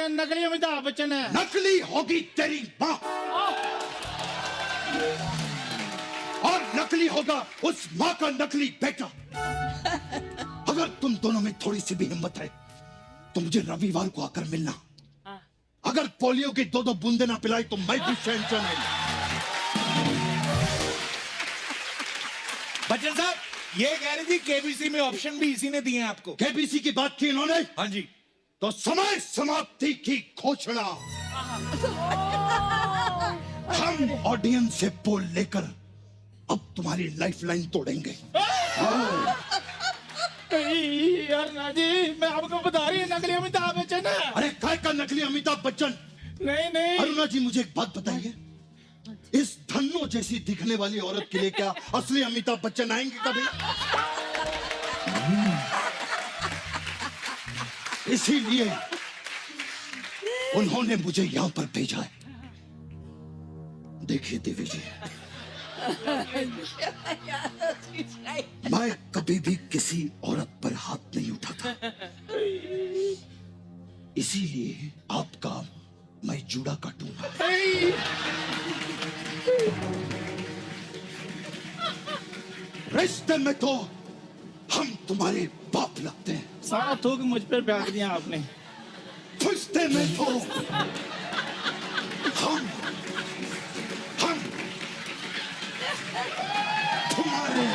ये नकली अमिताभ बच्चन है। नकली होगी तेरी माँ और नकली होगा उस माँ का नकली बेटा। अगर तुम दोनों में थोड़ी सी भी हिम्मत है तो मुझे रविवार को आकर मिलना। अगर पोलियो की 2-2 बूंदे ना पिलाई तो मैं भी शहंशाह नहीं। बच्चन साहब, ये कह रही थी केबीसी में ऑप्शन भी इसी ने दिए हैं आपको। केबीसी की बात की इन्होंने, हाँ जी। तो समय समाप्ति की घोषणा। हम ऑडियंस से पोल लेकर अब तुम्हारी लाइफलाइन तोड़ेंगे। यार नाजी, मैं आपको बता रही हूँ नकली अमिताभ बच्चन है। अरे काय का नकली अमिताभ बच्चन? नहीं। अरुणा जी, मुझे एक बात बताइए, इस धन्नो जैसी दिखने वाली औरत के लिए क्या असली अमिताभ बच्चन आएंगे कभी? इसीलिए उन्होंने मुझे यहां पर भेजा है। देखिए देवी जी, मैं कभी भी किसी औरत पर हाथ नहीं उठाता, इसीलिए आपका मैं जूड़ा काटूंगा। रिश्ते में तो हम तुम्हारे बाप लगते हैं, सारा थूक मुझ पर फेंक दिया आपने। रिश्ते में तो हम तुम्हारे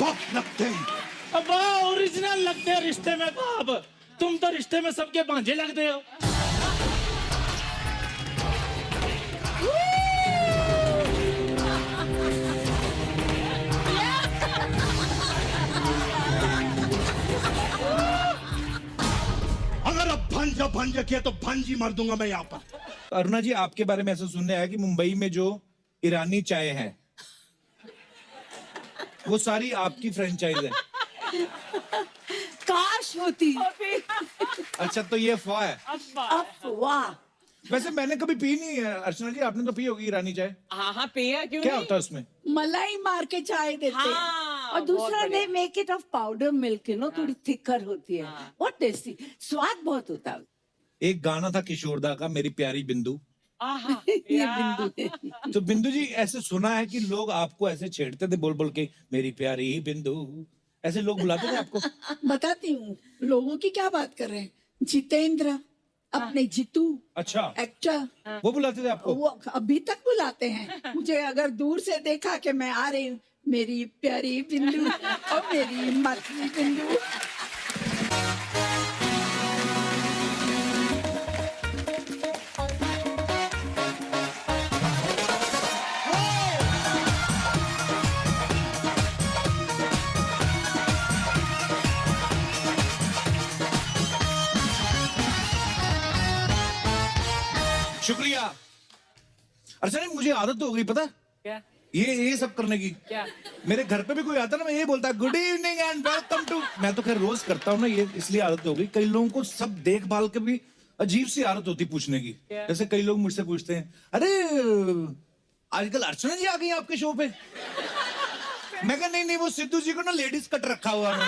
बाप लगते हैं। अब ओरिजिनल लगते हैं रिश्ते में बाप। तुम तो रिश्ते में सबके भांजे लगते हो। अगर अब भांजा किया तो भांजी मार दूंगा मैं यहाँ पर। अरुणा जी, आपके बारे में ऐसा सुनने आया कि मुंबई में जो ईरानी चाय है वो सारी आपकी फ्रेंचाइज है। काश होती। अच्छा, तो ये अफवाह है। अफवाह। वैसे मैंने कभी पी नहीं है। अर्चना जी, आपने तो पी होगी ईरानी चाय। हाँ पिया क्यों क्या नहीं? होता है उसमें? मलाई मार के चाय देते हैं। हाँ, और दूसरा बहुत दे बढ़िया। Make it of powder milk, you know, थोड़ी थिकर होती है। बहुत टेस्टी, स्वाद बहुत होता है। एक गाना था किशोरदा का, मेरी प्यारी बिंदु। आहा, ये या। बिंदु है। तो बिंदु जी, ऐसे सुना है कि लोग आपको ऐसे छेड़ते थे बोल बोल के, मेरी प्यारी बिंदु, ऐसे लोग बुलाते थे आपको? बताती हूँ, लोगों की क्या बात कर रहे हैं। जितेंद्र, अपने जीतू अच्छा, एक्टर, वो बुलाते थे आपको? वो अभी तक बुलाते हैं मुझे। अगर दूर से देखा कि मैं आ रही हूँ, मेरी प्यारी बिंदु और मेरी मतली बिंदु। शुक्रिया। अर्चना जी, मुझे आदत तो हो गई, पता क्या ये सब करने की। क्या? मेरे घर पे भी कोई आता ना, मैं ये बोलता good evening and welcome to. मैं तो खैर रोज करता हूँ ना ये, इसलिए आदत हो गई। कई लोगों को सब देखभाल के भी अजीब सी आदत होती पूछने की। क्या? जैसे कई लोग मुझसे पूछते हैं, अरे आजकल अर्चना जी आ गई आपके शो पे। मैं कहा नहीं, वो सिद्धू जी को ना लेडीज कट रखा हुआ है।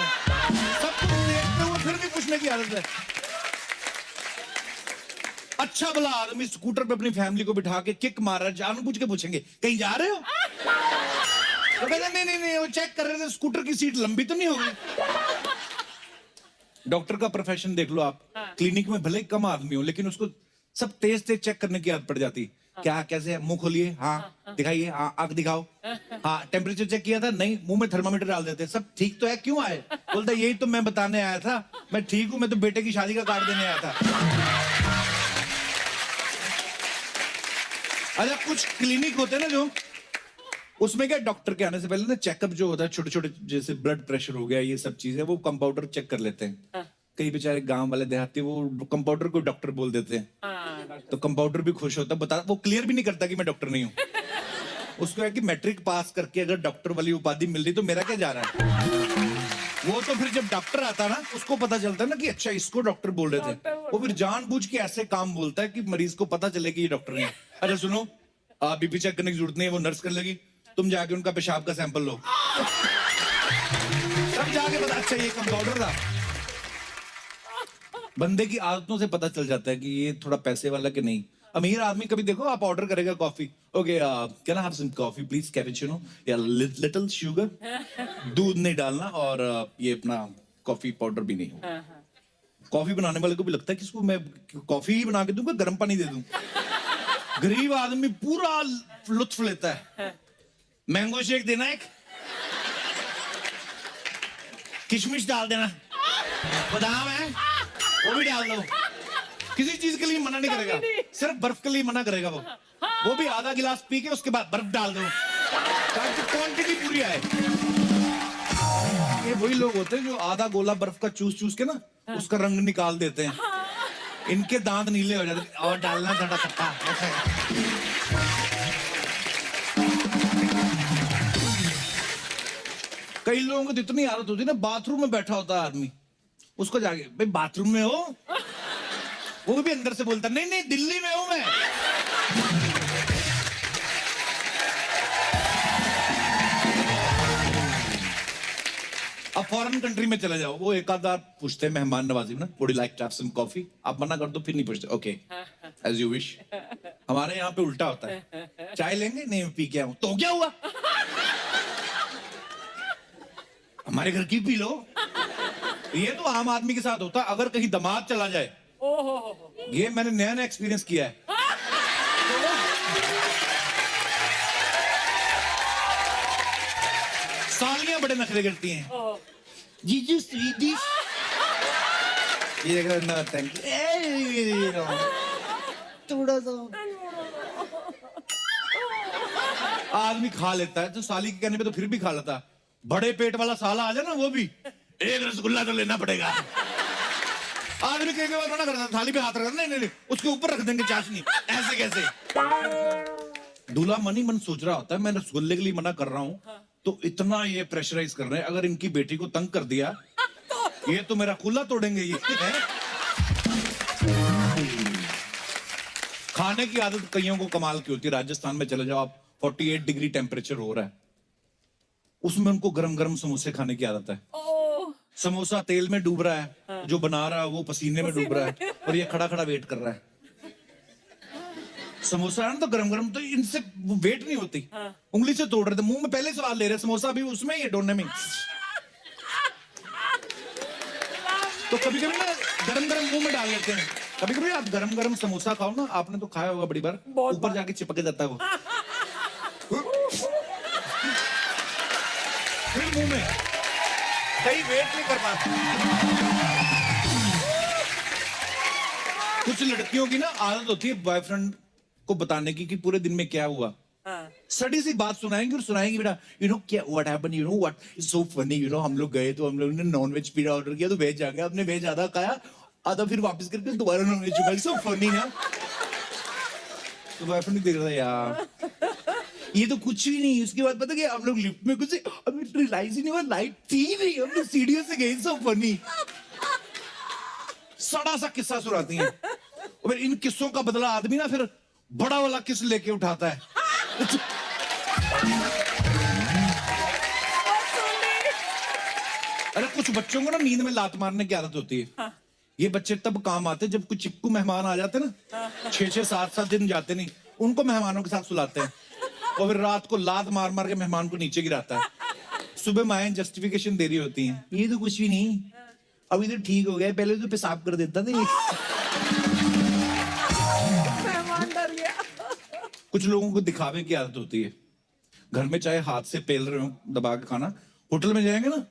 सब कुछ देखते हुए फिर भी पूछने की आदत है। अच्छा भला आदमी स्कूटर पे अपनी फैमिली को बिठा के किक मार रहा है, जानबूझ के पूछेंगे कहीं जा रहे हो? तो कहते नहीं, वो चेक कर रहे थे स्कूटर की सीट लंबी तो नहीं होगी। डॉक्टर का प्रोफेशन देख लो आप, क्लिनिक में भले कम आदमी हो लेकिन उसको सब तेज चेक करने की आदत पड़ जाती। क्या, कैसे है? मुंह खोलिए, हाँ दिखाइए, हाँ आंख दिखाओ, हाँ टेम्परेचर चेक किया था? नहीं, मुंह में थर्मामीटर डाल देते। सब ठीक तो है, क्यों आए? बोलता यही तो मैं बताने आया था, मैं ठीक हूं, मैं तो बेटे की शादी का कार्ड देने आया था। अच्छा, कुछ क्लिनिक होते हैं ना जो, उसमें क्या डॉक्टर के आने से पहले ना चेकअप जो होता है, छोटे छोटे जैसे ब्लड प्रेशर हो गया, ये सब चीजें वो कंपाउंडर चेक कर लेते हैं। कई बेचारे गांव वाले देहाती वो कंपाउंडर को डॉक्टर बोल देते हैं। तो कंपाउंडर भी खुश होता, बता, वो क्लियर भी नहीं करता कि मैं डॉक्टर नहीं हूँ। उसको है कि मैट्रिक पास करके अगर डॉक्टर वाली उपाधि मिल रही तो मेरा क्या जा रहा है। वो तो फिर जब डॉक्टर आता ना उसको पता चलता है ना कि अच्छा इसको डॉक्टर बोल रहे थे। वो फिर जानबूझ के ऐसे काम बोलता है कि मरीज को पता चले कि ये डॉक्टर नहीं है। अच्छा सुनो, आप बीपी चेक करने की जरूरत नहीं है, वो नर्स कर लेगी, तुम जाके उनका पेशाब का सैंपल लो। तब जाके पता अच्छा ये कंपाउंडर था। बंदे की आदतों से पता चल जाता है कि ये थोड़ा पैसे वाला कि नहीं। अमीर आदमी कभी देखो आप ऑर्डर करेगा coffee, okay can I have some coffee please, cappuccino या लिटिल शुगर, दूध नहीं डालना और ये अपना कॉफी पाउडर भी नहीं हो। कॉफी बनाने वाले को भी लगता है कि इसको मैं कॉफी ही बना के दूंगा, गर्म पानी दे दूं। गरीब आदमी पूरा लुत्फ लेता है। मैंगो शेक देना, एक किशमिश डाल देना, बादाम है वो भी डाल दो। किसी चीज के लिए मना नहीं करेगा, सिर्फ बर्फ के लिए मना करेगा वो भी आधा गिलास पी के उसके बाद बर्फ डाल दो ताकि क्वांटिटी पूरी आए। ये वही लोग होते हैं जो आधा गोला बर्फ का चूस चूस के ना उसका रंग निकाल देते हैं। इनके दांत नीले हो जाते हैं। और डालना थोड़ा खट्टा। कई लोगों को तो इतनी आदत होती है ना, बाथरूम में बैठा होता है आदमी, उसको जाके भाई बाथरूम में हो, वो भी अंदर से बोलता नहीं नहीं दिल्ली में हूं मैं। अब फॉरेन कंट्री में चले जाओ, वो एक आध बार पूछते हैं मेहमान नवाजी में ना, would you like to have some coffee, आप मना कर दो फिर नहीं पूछते, ओके एज यू विश। हमारे यहाँ पे उल्टा होता है, चाय लेंगे नहीं पी के आऊं, तो क्या हुआ, हमारे घर की पी लो। ये तो आम आदमी के साथ होता है। अगर कहीं दामाद चला जाए, ये मैंने नया नया एक्सपीरियंस किया है। सालियां बड़े नखरे करती हैं, जीजू स्वीट डिश, ये ना थैंक यू थोड़ा सा आदमी खा लेता है, तो साली के कहने पे तो फिर भी खा लेता है। बड़े पेट वाला साला आ जाए ना, वो भी एक रसगुल्ला तो लेना पड़ेगा। आदमी कई बार मना करता, थाली पे हाथ रखता, नहीं नहीं नहीं उसके ऊपर रख देंगे चाशनी, ऐसे कैसे। दूल्हा मन ही मन सोच रहा होता है मैं रसगुल्ले के लिए मना कर रहा हूं, तो इतना ये प्रेशराइज कर रहे हैं, अगर इनकी बेटी को तंग कर दिया ये तो मेरा खुला तोड़ेंगे ये है? खाने की आदत कईयों को कमाल की होती है। राजस्थान में चले जाओ आप, 48 डिग्री टेम्परेचर हो रहा है, उसमें उनको गरम गरम समोसे खाने की आदत है। समोसा तेल में डूब रहा है, जो बना रहा है वो पसीने में डूब रहा है, और ये खड़ा खड़ा वेट कर रहा है। समोसा है ना तो गरम गरम, तो इनसे वेट नहीं होती, उंगली से तोड़ रहे थे, मुंह में पहले स्वाद ले रहे, समोसा भी उसमें ये डोने में। तो कभी कभी ना गरम गरम मुंह में डाल लेते हैं। कभी कभी आप गरम गरम समोसा खाओ ना, आपने तो खाया होगा बड़ी बार, ऊपर जाके चिपक जाता है वो फिर मुंह में, कहीं वेट नहीं कर पाते। कुछ लड़कियों की ना आदत होती है बॉयफ्रेंड को बताने की कि पूरे दिन में क्या हुआ। सड़ी सी बात सुनाएंगे और सुनाएंगे बेटा, यू नो क्या what happened, you know what is so funny, you know हम लोग गए तो हम लोग ने नॉन वेज पिज्जा ऑर्डर किया तो वेज आ गया, हमने वेज आधा खाया, आधा फिर वापस करके दोबारा नॉन वेज खाया, सो फनी ना। तो बॉयफ्रेंड देख रहा है यार ये तो कुछ भी नहीं। उसके बाद पता क्या, हम लोग लिफ्ट में कुछ रियलाइज ही नहीं हुआ, लाइट थी नहीं, हम लोग सीढ़ियों से गए, सो फनी। सड़ा सा किस्सा सुनाती हैं, और फिर इन किस्सों का बदला आदमी ना फिर बड़ा वाला किस लेके उठाता है। अरे कुछ बच्चों को ना नींद में लात मारने की आदत होती है। ये बच्चे तब काम आते जब कुछ चिपकू मेहमान आ जाते ना, 6-6, 7-7 दिन जाते नहीं, उनको मेहमानों के साथ सुलाते हैं, और फिर रात को लात मार मार के मेहमान को नीचे गिराता है। सुबह माएं जस्टिफिकेशन दे रही होती हैं, ये तो कुछ भी नहीं, अभी तो ठीक हो गया, पहले तो पेशाब कर देता था। मेहमान डर गया। कुछ लोगों को दिखावे की आदत होती है, घर में चाहे हाथ से पेल रहे हो दबा के खाना, होटल में जाएंगे ना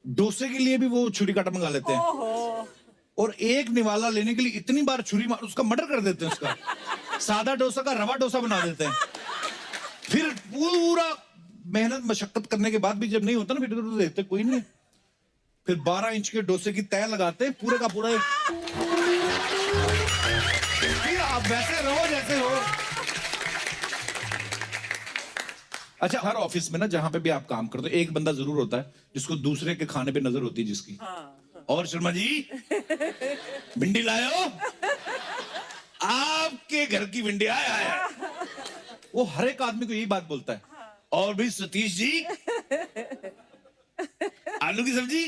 डोसे के लिए भी वो छुरी काटा मंगा लेते हैं, और एक निवाला लेने के लिए इतनी बार छुरी मार उसका मर्डर कर देते हैं, उसका सादा डोसा का रवा डोसा बना देते हैं। फिर पूरा मेहनत मशक्कत करने के बाद भी जब नहीं होता ना, फिर तो देखते कोई नहीं, फिर 12 इंच के डोसे की तय लगाते हैं पूरे का पूरा। फिर आप वैसे रहो जैसे हो। अच्छा, हर ऑफिस में ना जहां पे भी आप काम करते हो, एक बंदा जरूर होता है जिसको दूसरे के खाने पे नजर होती है, जिसकी और शर्मा जी भिंडी लाए हो, आपके घर की भिंडी आया है। वो हर एक आदमी को यही बात बोलता है। और भी सतीश जी आलू की सब्जी,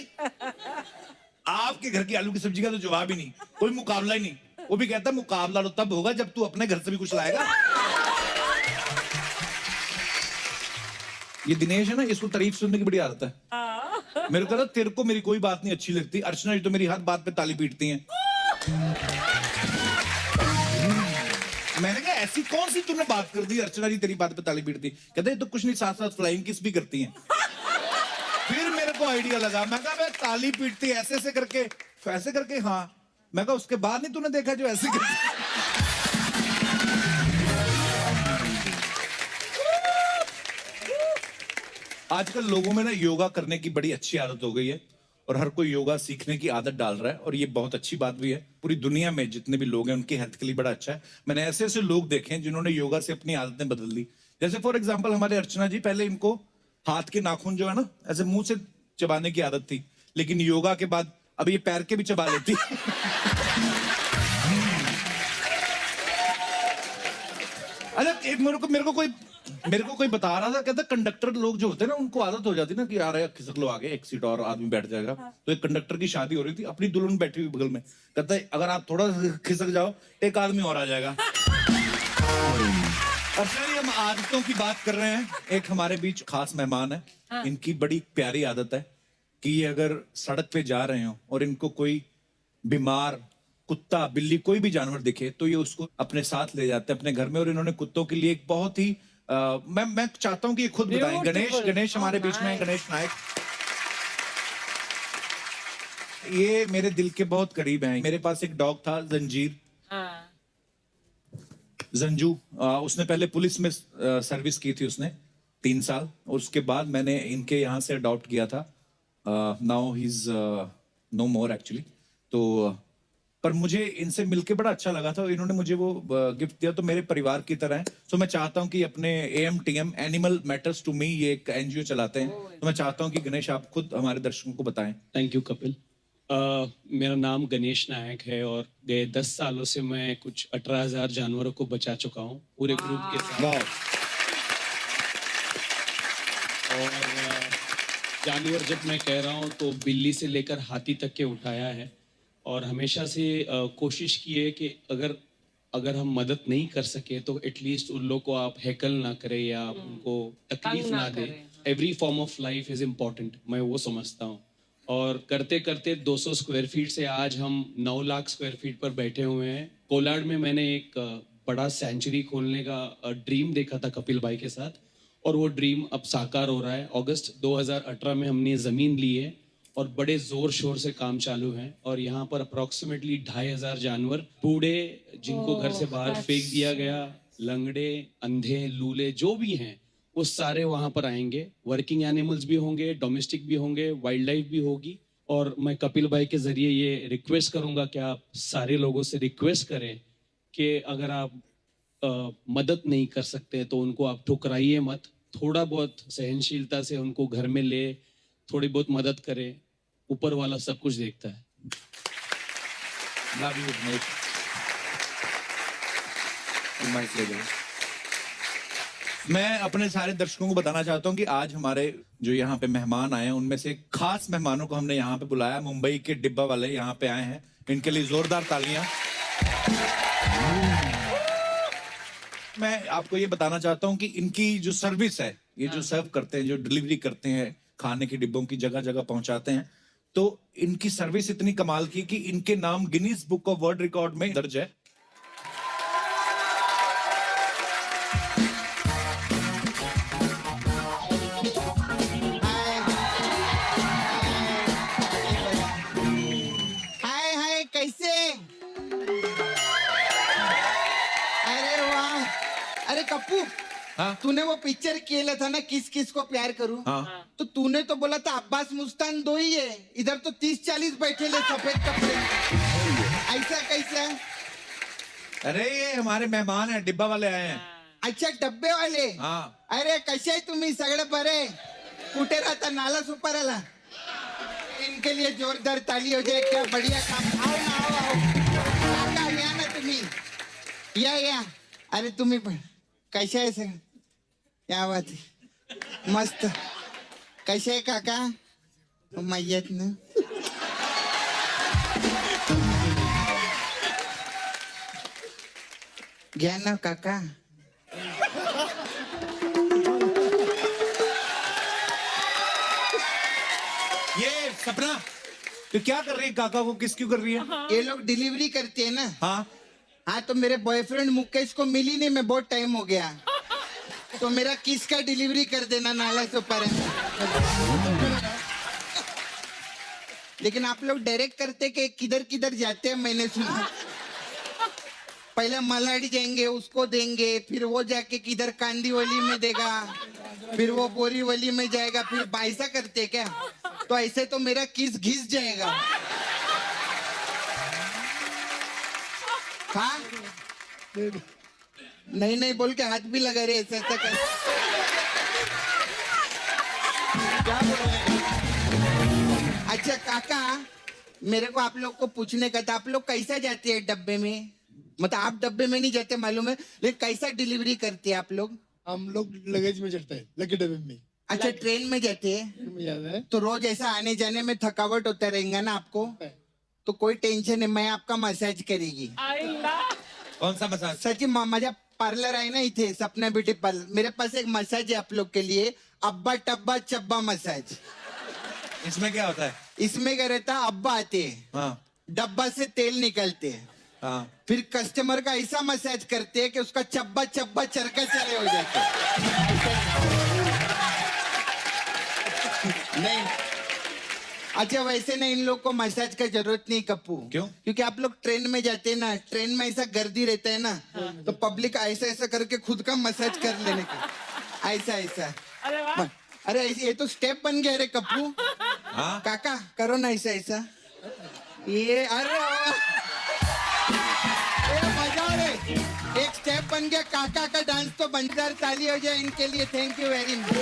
आपके घर की आलू की सब्जी का तो जवाब ही नहीं, कोई मुकाबला ही नहीं। वो भी कहता है मुकाबला तो तब होगा जब तू अपने घर से भी कुछ लाएगा। ये दिनेश है ना, इसको तारीफ सुनने की बड़ी आदत है। मेरे को कहता तेरे को मेरी कोई बात नहीं अच्छी लगती, अर्चना जी तो मेरी हर बात पे ताली पीटती हैं। मैंने कहा ऐसी कौन सी तुमने बात कर दी अर्चना जी तेरी बात पे ताली पीटती? कहते तो कुछ नहीं, साथ साथ फ्लाइंग किस भी करती हैं। फिर मेरे को आइडिया लगा, मैं कहा मैं ताली पीटती ऐसे ऐसे करके, हाँ। मैं कहा उसके बाद नहीं तूने देखा जो ऐसे करती? आजकल लोगों में ना योगा करने की बड़ी अच्छी आदत हो गई है और हर कोई योगा सीखने की आदत डाल रहा है और ये बहुत अच्छी बात भी है। पूरी दुनिया में जितने भी लोग हैं उनकी हेल्थ के लिए बड़ा अच्छा है। मैंने ऐसे ऐसे लोग देखे हैं जिन्होंने योगा से अपनी आदतें बदल दी। जैसे फॉर एग्जांपल हमारे अर्चना जी, पहले इनको हाथ के नाखून जो है ना ऐसे मुंह से चबाने की आदत थी, लेकिन योगा के बाद अब ये पैर के भी चबा लेती। अच्छा एक मेरे को कोई बता रहा था, कहता कंडक्टर लोग जो होते हैं ना उनको आदत हो जाती है ना कि यार खिसक लो आगे, एक सीट और आदमी बैठ जाएगा। तो एक कंडक्टर की शादी हो रही थी, अपनी दुल्हन बैठी हुई बगल में, कहता है अगर आप थोड़ा खिसक जाओ एक आदमी और आ जाएगा। अब चलिए हम आदतों की बात कर रहे हैं। एक हमारे बीच खास मेहमान है, इनकी बड़ी प्यारी आदत है कि ये अगर सड़क पे जा रहे हो और इनको कोई बीमार कुत्ता बिल्ली कोई भी जानवर दिखे तो ये उसको अपने साथ ले जाते हैं अपने घर में। और इन्होंने कुत्तों के लिए एक बहुत ही मैं चाहता हूं कि ये खुद बताएं। गणेश हमारे बीच में है, गणेश नायक। ये मेरे दिल के बहुत करीब हैं। मेरे पास एक डॉग था जंजीर, जंजू। उसने पहले पुलिस में सर्विस की थी उसने 3 साल, और उसके बाद मैंने इनके यहाँ से अडॉप्ट किया था। Now he is no more actually. तो पर मुझे इनसे मिलके बड़ा अच्छा लगा था, इन्होंने मुझे वो गिफ्ट दिया, तो मेरे परिवार की तरह है। तो मैं चाहता हूं कि अपने AMTM animal matters to me ये एक NGO चलाते हैं, तो मैं चाहता हूं कि गणेश आप खुद हमारे दर्शकों को बताएं। Thank you Kapil. मेरा नाम गणेश नायक है और गए 10 सालों से मैं कुछ 18,000 जानवरों को बचा चुका हूँ पूरे ग्रुप के साथ। और जानवर जब मैं कह रहा हूँ तो बिल्ली से लेकर हाथी तक के उठाया है, और हमेशा से कोशिश की है कि अगर हम मदद नहीं कर सके तो एटलीस्ट उन लोग को आप हैकल ना करें या आप उनको तकलीफ ना दें। Every form of life is important, मैं वो समझता हूँ। और करते करते 200 स्क्वायर फीट से आज हम 9 लाख स्क्वायर फीट पर बैठे हुए हैं। कोलाड में मैंने एक बड़ा सेंचुरी खोलने का ड्रीम देखा था कपिल भाई के साथ, और वो ड्रीम अब साकार हो रहा है। अगस्त 2018 में हमने ज़मीन ली है और बड़े जोर शोर से काम चालू है। और यहाँ पर अप्रोक्सीमेटली 2,500 जानवर, बूढ़े जिनको घर से बाहर फेंक दिया गया, लंगड़े, अंधे, लूले जो भी हैं वो सारे वहां पर आएंगे। वर्किंग एनिमल्स भी होंगे, डोमेस्टिक भी होंगे, वाइल्ड लाइफ भी होगी। और मैं कपिल भाई के जरिए ये रिक्वेस्ट करूंगा कि आप सारे लोगों से रिक्वेस्ट करें कि अगर आप मदद नहीं कर सकते तो उनको आप ठुकराइए मत, थोड़ा बहुत सहनशीलता से उनको घर में ले, थोड़ी बहुत मदद करें। ऊपर वाला सब कुछ देखता है। मैं अपने सारे दर्शकों को बताना चाहता हूं कि आज हमारे जो यहाँ पे मेहमान आए हैं उनमें से खास मेहमानों को हमने यहाँ पे बुलाया। मुंबई के डिब्बा वाले यहाँ पे आए हैं, इनके लिए जोरदार तालियां। मैं आपको ये बताना चाहता हूं कि इनकी जो सर्विस है, ये जो सर्व करते हैं, जो डिलीवरी करते हैं, खाने के डिब्बों की जगह जगह पहुंचाते हैं, तो इनकी सर्विस इतनी कमाल की कि इनके नाम Guinness book of world record में दर्ज है। हाय हाय कैसे? अरे वाह! अरे कप्पू, हाँ? तूने वो पिक्चर किया था ना, किस किस को प्यार करूं? हाँ। तो तूने तो बोला था अब्बास मुस्तान 2 ही है, इधर तो 30-40 बैठे ले सफेद कपड़े। ऐसा कैसा? अरे ये हमारे मेहमान हैं, डिब्बा वाले आए हैं। अच्छा, डब्बे वाले? हाँ। अरे कसे आहे तुम्ही सगळे बरे? कुठे राहता? नाला सुपर आला? इनके लिए जोरदार ताली हो जाए। क्या बढ़िया काम। आओ ना, आओ काका, या ना तुम्ही, या। अरे तुम्ही पण कैसे आहे सर? क्या बात है, मस्त. कैसे आहे काका? मैयत ना घ्या ना काका. ये सपना तो क्या कर रही है, काका को किस क्यों कर रही है? ये लोग डिलीवरी करते हैं ना. हाँ हाँ तो मेरे बॉयफ्रेंड मुकेश को मिली नहीं, मैं बहुत टाइम हो गया, तो मेरा किस का डिलीवरी कर देना नाला से ऊपर है. लेकिन आप लोग डायरेक्ट करते कि किधर किधर जाते हैं, मैंने सुना. पहले मलाडी जाएंगे, उसको देंगे, फिर वो जाके किधर कांदीवली में देगा, फिर वो बोरीवली में जाएगा, फिर बाइसा करते क्या? तो ऐसे तो मेरा किस घिस जाएगा. हाँ नहीं नहीं बोल के हाथ भी लगा रहे ऐसा ऐसा कर. क्या बोल रहे हैं? अच्छा काका, मेरे को आप लोग को पूछने का था, आप लोग कैसा जाते हैं डब्बे में? मतलब आप डब्बे में नहीं जाते मालूम है, लेकिन कैसा डिलीवरी करते हैं आप लोग? हम लोग लगेज में चढ़ते हैं, लकी डब्बे में. अच्छा ट्रेन में जाते हैं, तुम्हें याद है? तो रोज ऐसा आने जाने में थकावट होता रहेगा ना आपको, तो कोई टेंशन है, मैं आपका मसाज करेगी. कौन सा मसाज? सची माझा पार्लर आहे ना इथे सपना ब्युटी पार्लर, मेरे पास एक मसाज है आप लोग के लिए, अब्बा टब्बा चब्बा मसाज. इसमें क्या होता है? इसमें क्या रहता, अब्बा आते हैं, हाँ डब्बा से तेल निकलते हैं, हाँ फिर कस्टमर का ऐसा मसाज करते हैं कि उसका चब्बा चब्बा चरका चले हो जाते हैं. नहीं अच्छा वैसे नहीं, इन लोग को मसाज का जरूरत नहीं कप्पू. क्यों? क्योंकि आप लोग ट्रेन में जाते हैं ना, ट्रेन में ऐसा गर्दी रहता है ना, तो पब्लिक ऐसा ऐसा करके खुद का मसाज कर लेने का, ऐसा ऐसा. अरे ये तो स्टेप बन गया रे कप्पू. हाँ काका करो ना ऐसा ऐसा. ये अरे वाह. ये मजा रे, एक स्टेप बन गया. काका का डांस तो बंजार ताली हो जाए इनके लिए. Thank you very much.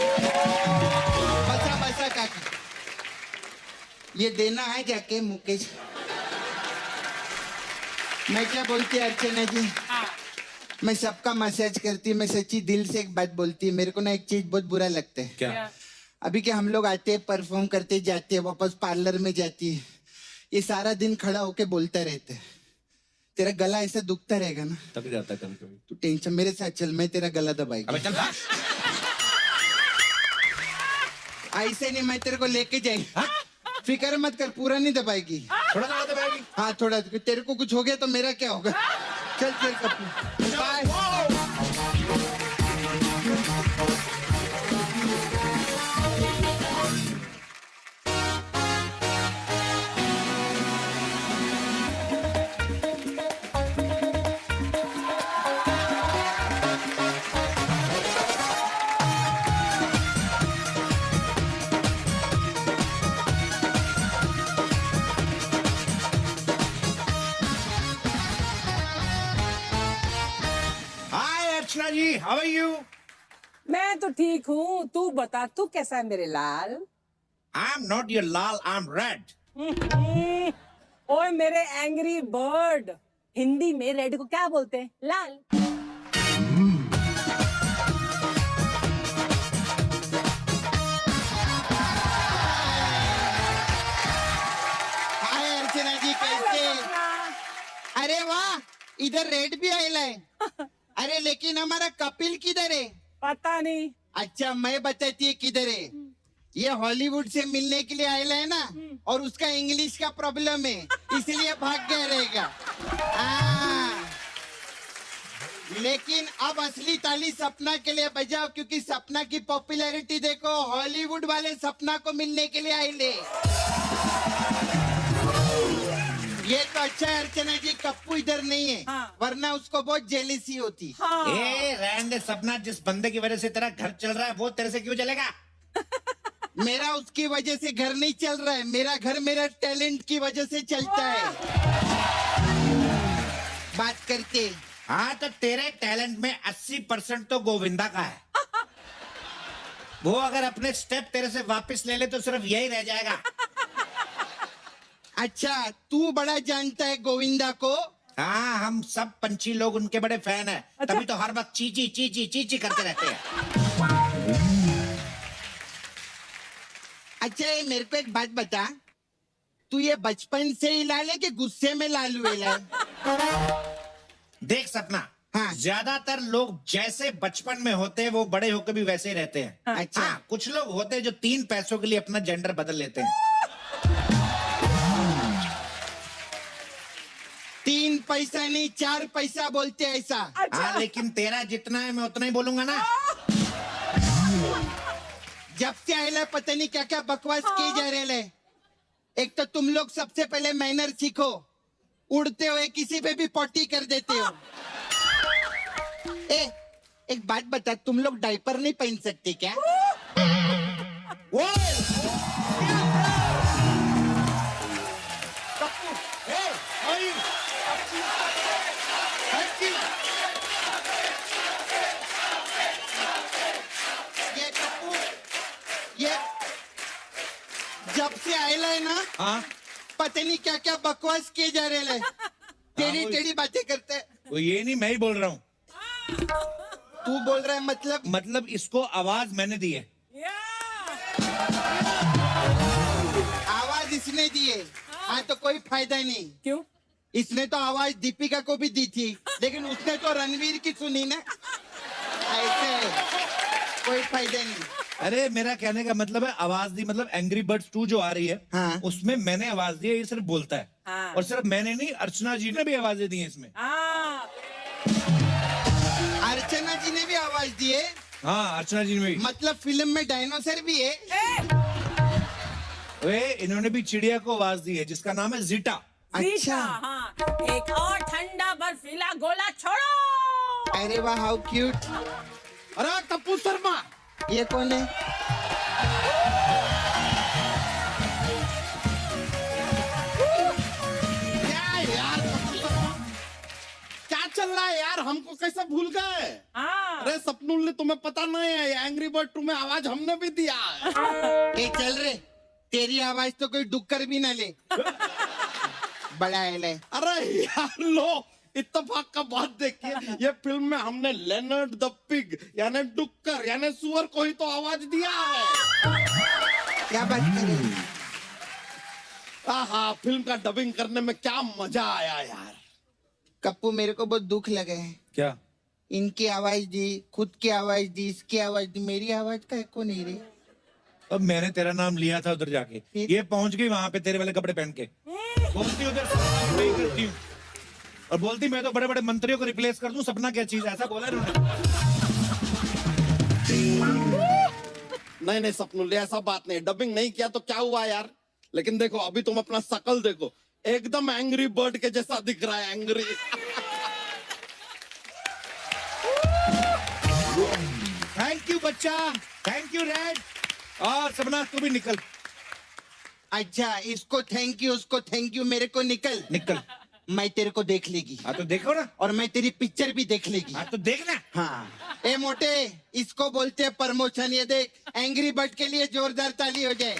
बसा बसा काका, ये देना है जाके मुकेश. मैं क्या बोलती अर्चना जी, मैं सबका मसाज करती, मैं सच्ची दिल से एक बात बोलती, मेरे को ना एक चीज बहुत बुरा लगता है. क्या? अभी क्या हम लोग आते हैं, परफॉर्म करते जाते हैं, वापस पार्लर में जाती है, ये सारा दिन खड़ा होके बोलता रहता है. तेरा गला ऐसा दुखता रहेगा ना, तक जाता है कभी कभी. तू टेंशन मेरे साथ चल, मैं तेरा गला दबाएगा. अबे चल भाग. ऐसे नहीं, मैं तेरे को लेके जाएगी. फिक्र मत कर, पूरा नहीं दबाएगी. थोड़ा थोड़ा दबाएगी. हाँ थोड़ा, तेरे को कुछ हो गया तो मेरा क्या होगा. चल चल Kapoor, bye. Hi Archana ji, how are you? मैं तो ठीक हूँ, तू बता, तू कैसा है मेरे लाल? I am not your lal, I am red. ओए मेरे एंग्री बर्ड, हिंदी में रेड को क्या बोलते हैं? लाल. हाय अर्चना जी, कैसे? अरे वाह, इधर रेड भी आयला है. अरे लेकिन हमारा कपिल किधर है? पता नहीं. अच्छा मैं बताती है किधर है. ये हॉलीवुड से मिलने के लिए आयला है ना, और उसका इंग्लिश का प्रॉब्लम है, इसलिए भाग गया रहेगा. हाँ. लेकिन अब असली ताली सपना के लिए बजाओ, क्योंकि सपना की पॉपुलैरिटी देखो, हॉलीवुड वाले सपना को मिलने के लिए आए. ये तो अच्छा है अर्चना जी, कप्पू इधर नहीं है. हाँ. वरना उसको बहुत जेलिसी होती. हाँ. ए रहने दे सपना, जिस बंदे की वजह से तेरा घर चल रहा है वो तेरे से क्यों चलेगा? मेरा उसकी वजह से घर नहीं चल रहा है, मेरा घर मेरा टैलेंट की वजह से चलता है. बात करके. हाँ तो तेरे टैलेंट में 80% तो गोविंदा का है. वो अगर अपने स्टेप तेरे से वापस ले ले तो सिर्फ यही रह जाएगा. अच्छा तू बड़ा जानता है गोविंदा को. हाँ हम सब पंछी लोग उनके बड़े फैन हैं. अच्छा? तभी तो हर वक्त चीची चीची चीची करते रहते हैं. अच्छा ये मेरे को एक बात बता, तू ये बचपन से ही लाल है कि गुस्से में लाल हुए है? देख सपना, हाँ। ज्यादातर लोग जैसे बचपन में होते हैं वो बड़े होकर भी वैसे ही रहते हैं। अच्छा। हाँ, कुछ लोग होते हैं जो 3 पैसों के लिए अपना जेंडर बदल लेते हैं। 3 पैसा नहीं 4 पैसा बोलते हैं ऐसा। हाँ, लेकिन तेरा जितना है मैं उतना ही बोलूंगा ना। जब से आए पता नहीं क्या क्या बकवास किए जा रहे हैं। एक तो तुम लोग सबसे पहले मैनर सीखो, उड़ते हुए किसी पे भी पॉटी कर देते हो। एक बात बता, तुम लोग डायपर नहीं पहन सकते क्या? ये कपूर, ये जब से आएला है ना, हाँ, पता नहीं क्या क्या बकवास किए जा रहे हैं। टेढ़ी टेढ़ी बातें करते हैं। वो ये नहीं, मैं ही बोल रहा हूँ। तू बोल रहा है मतलब इसको आवाज मैंने दी है। आवाज इसने दी है। हाँ तो कोई फायदा नहीं। क्यों? इसने तो आवाज दीपिका को भी दी थी, लेकिन उसने तो रणवीर की सुनी ना। ऐसे कोई फायदा नहीं। अरे मेरा कहने का मतलब है आवाज दी, मतलब एंग्री बर्ड्स 2 जो आ रही है, हाँ। उसमें मैंने आवाज दी है, ये सिर्फ बोलता है। हाँ। और सिर्फ मैंने नहीं, अर्चना जी ने भी आवाजें दी हैं इसमें। हाँ, अर्चना जी ने भी आवाज दी है। हाँ, अर्चना जी ने भी। मतलब फिल्म में डायनासोर भी है। वे इन्होंने भी चिड़िया को आवाज दी है जिसका नाम है जीटा। अच्छा। हाँ, एक और ठंडा बर्फीला गोला छोड़ो। अरे वाह, हाउ क्यूट। अरे टप्पू शर्मा, ये कौन है? क्या यार टप्पू शर्मा, क्या चल रहा है यार? हमको कैसे भूल गए? हाँ, अरे सपनुल ने तुम्हें पता नहीं है, एंग्री बर्ड 2 में आवाज हमने भी दिया है। ए चल रे, तेरी आवाज तो कोई डुक्कर भी ना ले। बड़ा है। अरे यार लो, इत्तेफाक का बात देखिए, ये फिल्म में हमने लेनर्ड द पिग यानी डुक्कर यानी सुअर को ही तो आवाज दिया है। क्या बात कर रहे हो? हाँ, फिल्म का डबिंग करने में क्या मजा आया यार। कप्पू मेरे को बहुत दुख लगा है। क्या? इनकी आवाज दी, खुद की आवाज दी, इसकी आवाज दी, मेरी आवाज का एको नहीं रही। अब मैंने तेरा नाम लिया था उधर जाके, ये पहुंच गई वहां पे तेरे वाले कपड़े पहन के, बोलती उधर से वही करती हूँ और बोलती मैं तो बड़े बड़े मंत्रियों को रिप्लेस कर दूं। सपना क्या चीज, ऐसा बोला इन्होंने। नहीं नहीं सपनुल, ऐसा बात नहीं, डबिंग नहीं किया तो क्या हुआ यार। लेकिन देखो अभी तुम अपना शकल देखो, एकदम एंग्री बर्ड के जैसा दिख रहा है, एंग्री। थैंक यू बच्चा, थैंक यू रेड। और सपना तू भी निकल। अच्छा, इसको थैंक यू, उसको थैंक यू, मेरे को निकल। निकल। मैं तेरे को देख लेगी। हाँ तो देखो ना। और मैं तेरी पिक्चर भी देख लेगी। हाँ तो देखना। हाँ। ए मोटे, इसको बोलते हैं प्रमोशन। ये देख, एंग्री बर्ड के लिए जोरदार ताली हो जाए।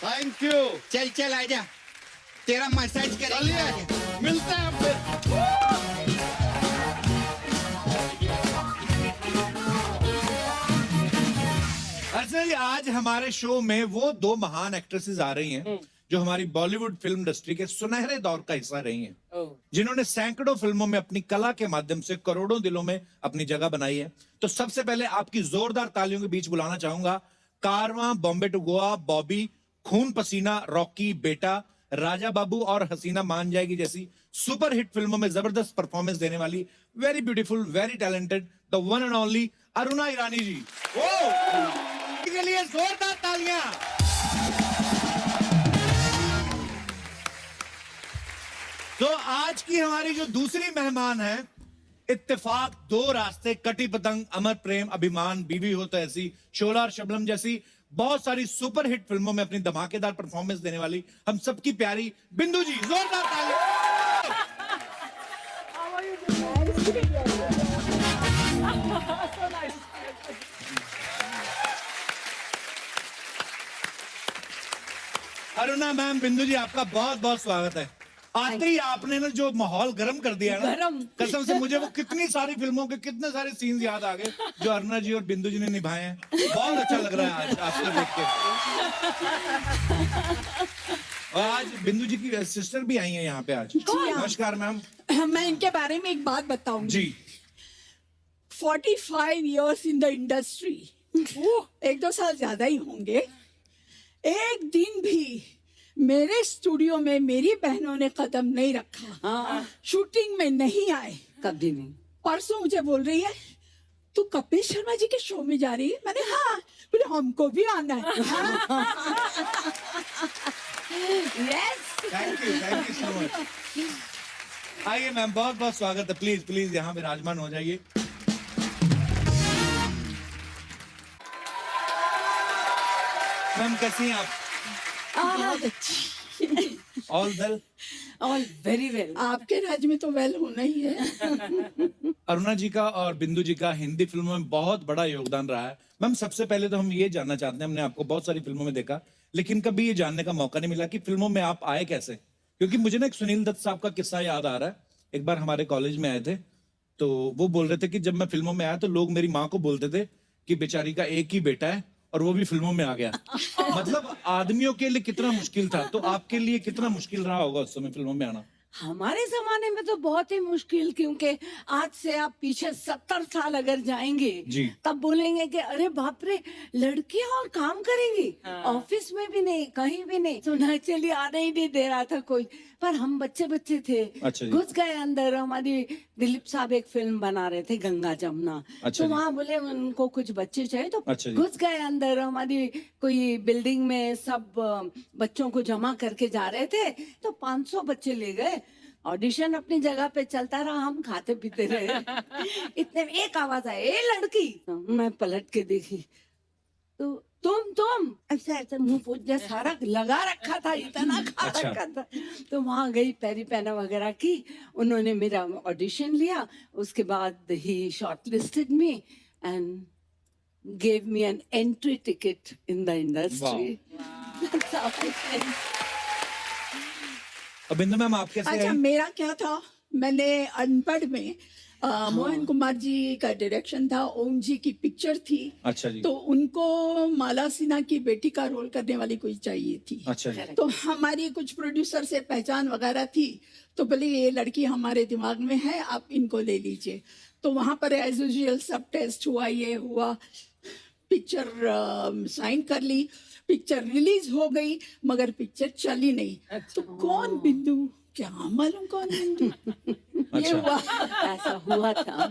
Thank you. चल चल आजा, तेरा मसाज करेंगे। आजा। मिलते हैं फिर। अच्छा जी, आज हमारे शो में वो 2 महान एक्ट्रेसेस आ रही हैं जो हमारी बॉलीवुड फिल्म इंडस्ट्री के सुनहरे दौर का हिस्सा रही हैं, जिन्होंने सैकड़ों फिल्मों में अपनी कला के माध्यम से करोड़ों दिलों में अपनी जगह बनाई है। तो सबसे पहले आपकी जोरदार तालियों के बीच बुलाना चाहूंगा कारवां, बॉम्बे टू गोवा, बॉबी, खून पसीना, रॉकी, बेटा, राजा बाबू और हसीना मान जाएगी जैसी सुपर हिट फिल्मों में जबरदस्त परफॉर्मेंस देने वाली very beautiful, very talented, the one and only Aruna Irani ji. के लिए जोरदार तालियां। तो आज की हमारी जो दूसरी मेहमान है, इत्तेफाक, 2 रास्ते, कटी पतंग, अमर प्रेम, अभिमान, बीवी हो तो ऐसी, शोला और शबनम जैसी बहुत सारी सुपर हिट फिल्मों में अपनी धमाकेदार परफॉर्मेंस देने वाली हम सबकी प्यारी बिंदु जी। जोरदार तालियां। अरुणा मैम, बिंदु जी, आपका बहुत बहुत स्वागत है। आते ही आपने ना जो माहौल गर्म कर दिया ना, गरम। कसम से मुझे वो कितनी सारी फिल्मों के कितने सारे सीन्स याद आ गए जो अरुणा जी और बिंदु जी ने निभाए हैं। बहुत अच्छा लग रहा है आज आपको देख के। और आज बिंदु जी की सिस्टर भी आई हैं यहाँ पे आज। नमस्कार मैम। मैं इनके बारे में एक बात बताऊंगी। जी 45 years इन द इंडस्ट्री, 1-2 साल ज्यादा ही होंगे। एक दिन भी मेरे स्टूडियो में मेरी बहनों ने कदम नहीं रखा। हाँ शूटिंग में नहीं आए। कभी नहीं। परसों मुझे बोल रही है तू कपिल शर्मा जी के शो में जा रही है। मैंने हाँ, बोले हमको भी आना है। Yes thank you so much. आइए मैम, बहुत बहुत स्वागत है। प्लीज प्लीज यहाँ विराजमान हो जाइए। मैम कैसी हैं आप? बहुत अच्छी। All well? All very well. आपके राज्य में तो वेल होना ही है। अरुणा जी का और बिंदु जी का हिंदी फिल्मों में बहुत बड़ा योगदान रहा है। मैम सबसे पहले तो हम ये जानना चाहते हैं, हमने आपको बहुत सारी फिल्मों में देखा लेकिन कभी ये जानने का मौका नहीं मिला कि फिल्मों में आप आए कैसे। क्योंकि मुझे ना एक सुनील दत्त साहब का किस्सा याद आ रहा है। एक बार हमारे कॉलेज में आए थे तो वो बोल रहे थे कि जब मैं फिल्मों में आया तो लोग मेरी माँ को बोलते थे कि बेचारी का एक ही बेटा है और वो भी फिल्मों में आ गया। मतलब आदमियों के लिए कितना मुश्किल था, तो आपके लिए कितना मुश्किल रहा होगा उस समय फिल्मों में आना? हमारे जमाने में तो बहुत ही मुश्किल, क्योंकि आज से आप पीछे 70 साल अगर जाएंगे जी। तब बोलेंगे कि अरे बाप रे, लड़कियां और काम करेंगी। ऑफिस में भी नहीं, कहीं भी नहीं, सुना चलिए आने ही नहीं दे रहा था कोई। पर हम बच्चे थे, अच्छा जी। घुस गए अंदर। हमारी दिलीप साहब एक फिल्म बना रहे थे गंगा जमुना, अच्छा तो जी। वहाँ बोले उनको कुछ बच्चे चाहिए, तो अच्छा जी। घुस गए अंदर। हमारी कोई बिल्डिंग में सब बच्चों को जमा करके जा रहे थे, तो 500 बच्चे ले गए। ऑडिशन अपनी जगह पे चलता रहा, हम खाते पीते रहे। इतने में एक आवाज आई, ए लड़की। मैं पलट के देखी तो तुम ऐसा ऐसा मुंह पूछ जैसा सारा लगा रखा था, इतना खा अच्छा। रखा था। तो वहां गई, पैरी पैना वगैरह की, उन्होंने मेरा ऑडिशन लिया। उसके बाद ही shortlisted me and gave me an entry ticket in the industry. That's how I felt. अब बिंदु मैम आप कैसे अच्छा आए? मेरा क्या था, मैंने अनपढ़ में मोहन कुमार जी का डायरेक्शन था, ओम जी की पिक्चर थी। अच्छा जी। तो उनको माला सिन्हा की बेटी का रोल करने वाली कोई चाहिए थी। अच्छा जी। तो हमारी कुछ प्रोड्यूसर से पहचान वगैरह थी, तो बोले ये लड़की हमारे दिमाग में है, आप इनको ले लीजिए। तो वहां पर एज यूजुअल सब टेस्ट हुआ, ये हुआ, पिक्चर साइन कर ली, पिक्चर रिलीज हो गई, मगर पिक्चर चली नहीं। तो कौन बिंदु, क्या मालूम कौन बिंदु। ये अच्छा। हुआ। ऐसा हुआ था।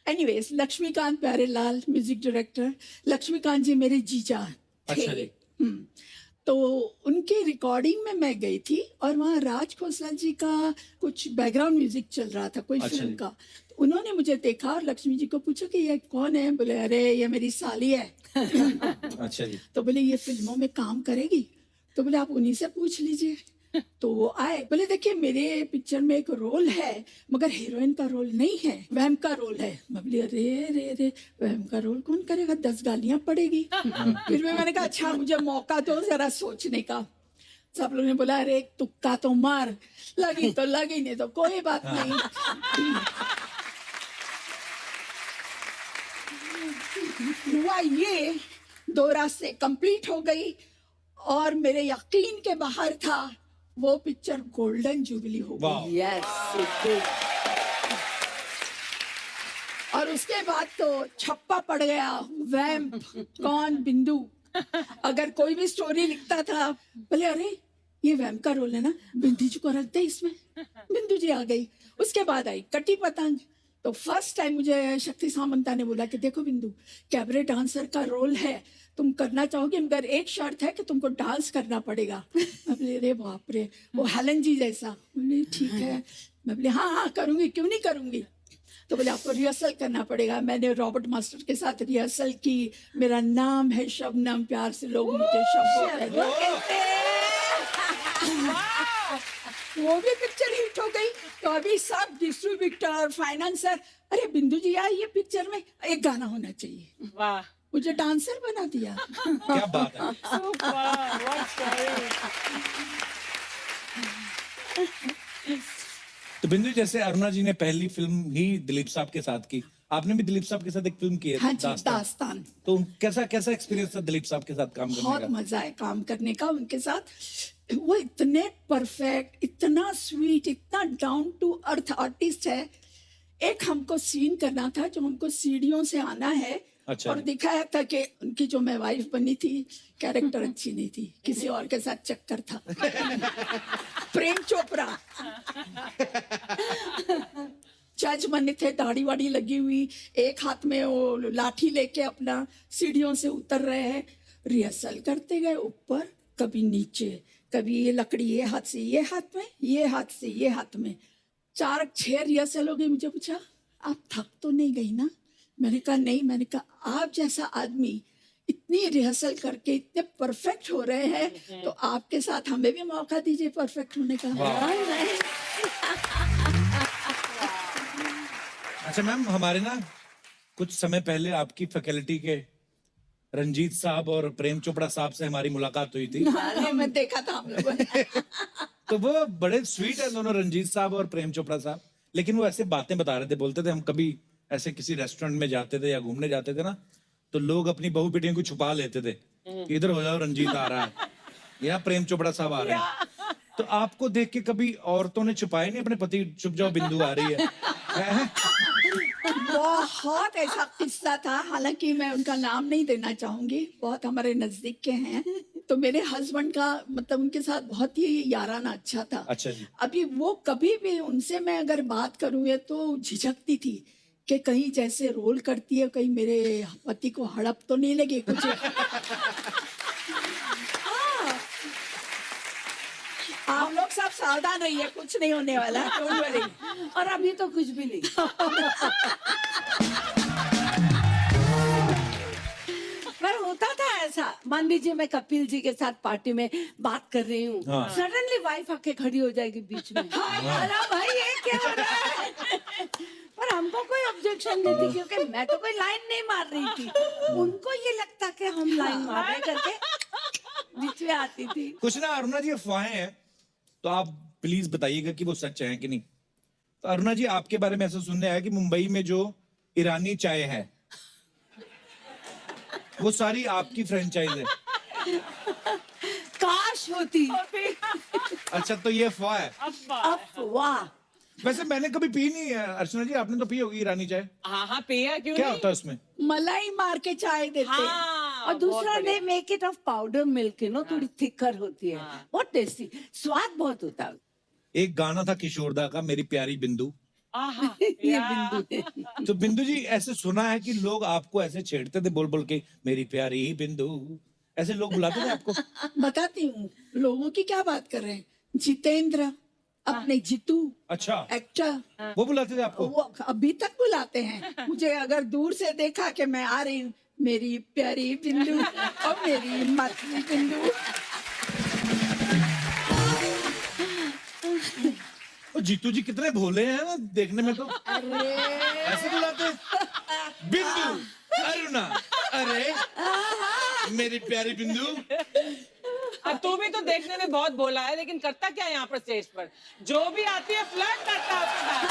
Anyways, Laxmikant Pyarelal music director, Laxmikant ji मेरे जीजा थे। अच्छा जी। तो उनकी रिकॉर्डिंग में मैं गई थी और वहाँ राज खोसला जी का कुछ बैकग्राउंड म्यूजिक चल रहा था कोई अच्छा फिल्म जी। का। तो उन्होंने मुझे देखा और लक्ष्मी जी को पूछा कि ये कौन है। बोले अरे ये मेरी साली है। अच्छा जी। तो बोले ये फिल्मों में काम करेगी। तो बोले आप उन्हीं से पूछ लीजिए। तो वो आए, बोले देखिए मेरे पिक्चर में एक रोल है मगर हीरोइन का रोल नहीं है, वहम का रोल है। मैं बोली अरे रे रे, वहम का रोल कौन करेगा, 10 गालियां पड़ेगी। फिर मैंने कहा अच्छा मुझे मौका दो जरा सोचने का। सब लोगों ने बोला अरे एक तुक्का तो मार, लगी तो लगी, नहीं तो कोई बात नहीं। हुआ ये, 2 रास्ते कंप्लीट हो गई और मेरे यकीन के बाहर था, वो पिक्चर गोल्डन जुबली हो गई। वाह। यस, और उसके बाद तो छप्पा पड़ गया, वैम्प कौन बिंदु। अगर कोई भी स्टोरी लिखता था, बोले अरे ये वैम्प का रोल है ना, बिंदु जी को रख दे इसमें। बिंदु जी आ गई। उसके बाद आई कटी पतंग। तो फर्स्ट टाइम मुझे शक्ति सामंता ने बोला कि देखो बिंदु, कैबरे डांसर का रोल है, तुम करना चाहोगे मगर एक शर्त है कि तुमको डांस करना पड़ेगा। मैं बोले अरे बाप रे, वो हेलन जी जैसा। बोले ठीक है। मैं बोले हाँ हाँ करूंगी, क्यों नहीं करूंगी। तो बोले आपको रिहर्सल करना पड़ेगा। मैंने रॉबर्ट मास्टर के साथ रिहर्सल की। मेरा नाम है शबनम, प्यार से लोग मुझे शब्बो कहते हैं। वो भी पिक्चर हिट हो गई। तो अभी सब डिस्ट्रीब्यूटर, फाइनेंसर, अरे बिंदु जी यार ये पिक्चर में एक गाना होना चाहिए। वाह, मुझे डांसर बना दिया। क्या बात है। तो बिंदु, जैसे अरुणा जी ने पहली फिल्म ही दिलीप साहब के साथ की, आपने भी दिलीप साहब के साथ एक फिल्म की है हाँ जी, दास्तान। दास्तान। तो कैसा कैसा एक्सपीरियंस था दिलीप साहब के साथ काम करने बहुत का? मजा है काम करने का उनके साथ। वो इतने परफेक्ट, इतना स्वीट, इतना डाउन टू अर्थ आर्टिस्ट है। एक हमको सीन करना था जो हमको सीढ़ियों से आना है। अच्छा। और दिखाया था कि उनकी जो मैं वाइफ बनी थी, कैरेक्टर अच्छी नहीं थी, किसी और के साथ चक्कर था। प्रेम चोपड़ा जज बने थे, दाढ़ी वाड़ी लगी हुई, एक हाथ में वो लाठी लेके अपना सीढ़ियों से उतर रहे हैं। रिहर्सल करते गए, ऊपर कभी नीचे, कभी ये लकड़ी ये हाथ से ये हाथ में, ये हाथ से ये हाथ में। 4-6 रिहर्सल हो गई। मुझे पूछा, आप थक तो नहीं गई ना? मैंने कहा नहीं। मैंने कहा आप जैसा आदमी इतनी रिहर्सल करके इतने परफेक्ट हो रहे हैं, तो आपके साथ हमें भी मौका दीजिए परफेक्ट होने का। अच्छा मैम, हमारे ना कुछ समय पहले आपकी फैकल्टी के रंजीत साहब और प्रेम चोपड़ा साहब से हमारी मुलाकात हुई थी। हाँ, मैं देखा था हम लोगों ने। तो वो बड़े स्वीट है दोनों, रंजीत साहब और प्रेम चोपड़ा साहब। लेकिन वो ऐसे बातें बता रहे थे, बोलते थे हम कभी ऐसे किसी रेस्टोरेंट में जाते थे या घूमने जाते थे ना, तो लोग अपनी बहू बेटियों को छुपा लेते थे कि इधर हो जाओ, रंजीत आ रहा है या प्रेम चोपड़ा साहब आ रहे हैं। तो आपको देख के कभी औरतों ने छुपाए नहीं अपने पति, छुप जाओ बिंदु आ रही है? बहुत ऐसा किस्सा था, हालांकि मैं उनका नाम नहीं देना चाहूंगी, बहुत हमारे नजदीक के हैं। तो मेरे हस्बैंड का मतलब उनके साथ बहुत ही याराना अच्छा था। अच्छा जी। अभी वो कभी भी उनसे मैं अगर बात करूँ या तो झिझकती थी कि कहीं जैसे रोल करती है, कहीं मेरे पति को हड़प तो नहीं लगे कुछ। आप लोग सब सावधान रहिए, कुछ नहीं होने वाला, डोंट वरी। और अभी तो कुछ भी नहीं। पर होता था ऐसा, मान लीजिए मैं कपिल जी के साथ पार्टी में बात कर रही हूँ, हाँ। सडनली वाइफ आके खड़ी हो जाएगी बीच में। अरे भाई ये क्या हो रहा है? पर हमको कोई ऑब्जेक्शन नहीं थी, क्योंकि मैं तो कोई लाइन नहीं मार रही थी। उनको ये लगता कि हम लाइन मार रहे करके बीच में आती थी। कुछ ना अरुणा जी अफवाहें हैं, तो आप प्लीज बताइएगा कि वो सच है कि नहीं। तो अरुणा जी, आपके बारे में ऐसा सुनने आया कि मुंबई में जो ईरानी चाय है वो सारी आपकी फ्रेंचाइज है। काश होती। अच्छा, तो ये अफवाह है। अफवाह। वैसे मैंने कभी पी नहीं है। अर्चना जी, आपने तो पी होगी ईरानी चाय। हाँ हाँ पिया, क्यों क्या नहीं? होता है उसमें? मलाई मार के चाय देते हैं। हाँ, और दूसरा बहुत दे बढ़िया। Make it of powder milk, थोड़ी थिकर होती है। बहुत टेस्टी, स्वाद बहुत होता है। एक गाना था किशोरदा का, मेरी प्यारी बिंदु। आहा, ये या। बिंदु है। तो बिंदु जी, ऐसे सुना है कि लोग आपको ऐसे छेड़ते थे बोल बोल के, मेरी प्यारी बिंदु, ऐसे लोग बुलाते थे आपको? बताती हूँ, लोगों की क्या बात कर रहे हैं। जितेंद्र, अपने जीतू अच्छा, एक्टर, वो बुलाते थे आपको? वो अभी तक बुलाते हैं मुझे। अगर दूर से देखा कि मैं आ रही हूँ, मेरी प्यारी बिंदु और मेरी मतली बिंदु। और जीतू जी कितने भोले हैं ना देखने में, तो ऐसे बुलाते हैं? बिंदु, अरुणा, अरे मेरी प्यारी बिंदु। अब तू भी तो देखने में बहुत बोला है, लेकिन करता क्या है यहाँ पर स्टेज पर? जो भी आती है फ्लर्ट करता है उसके साथ।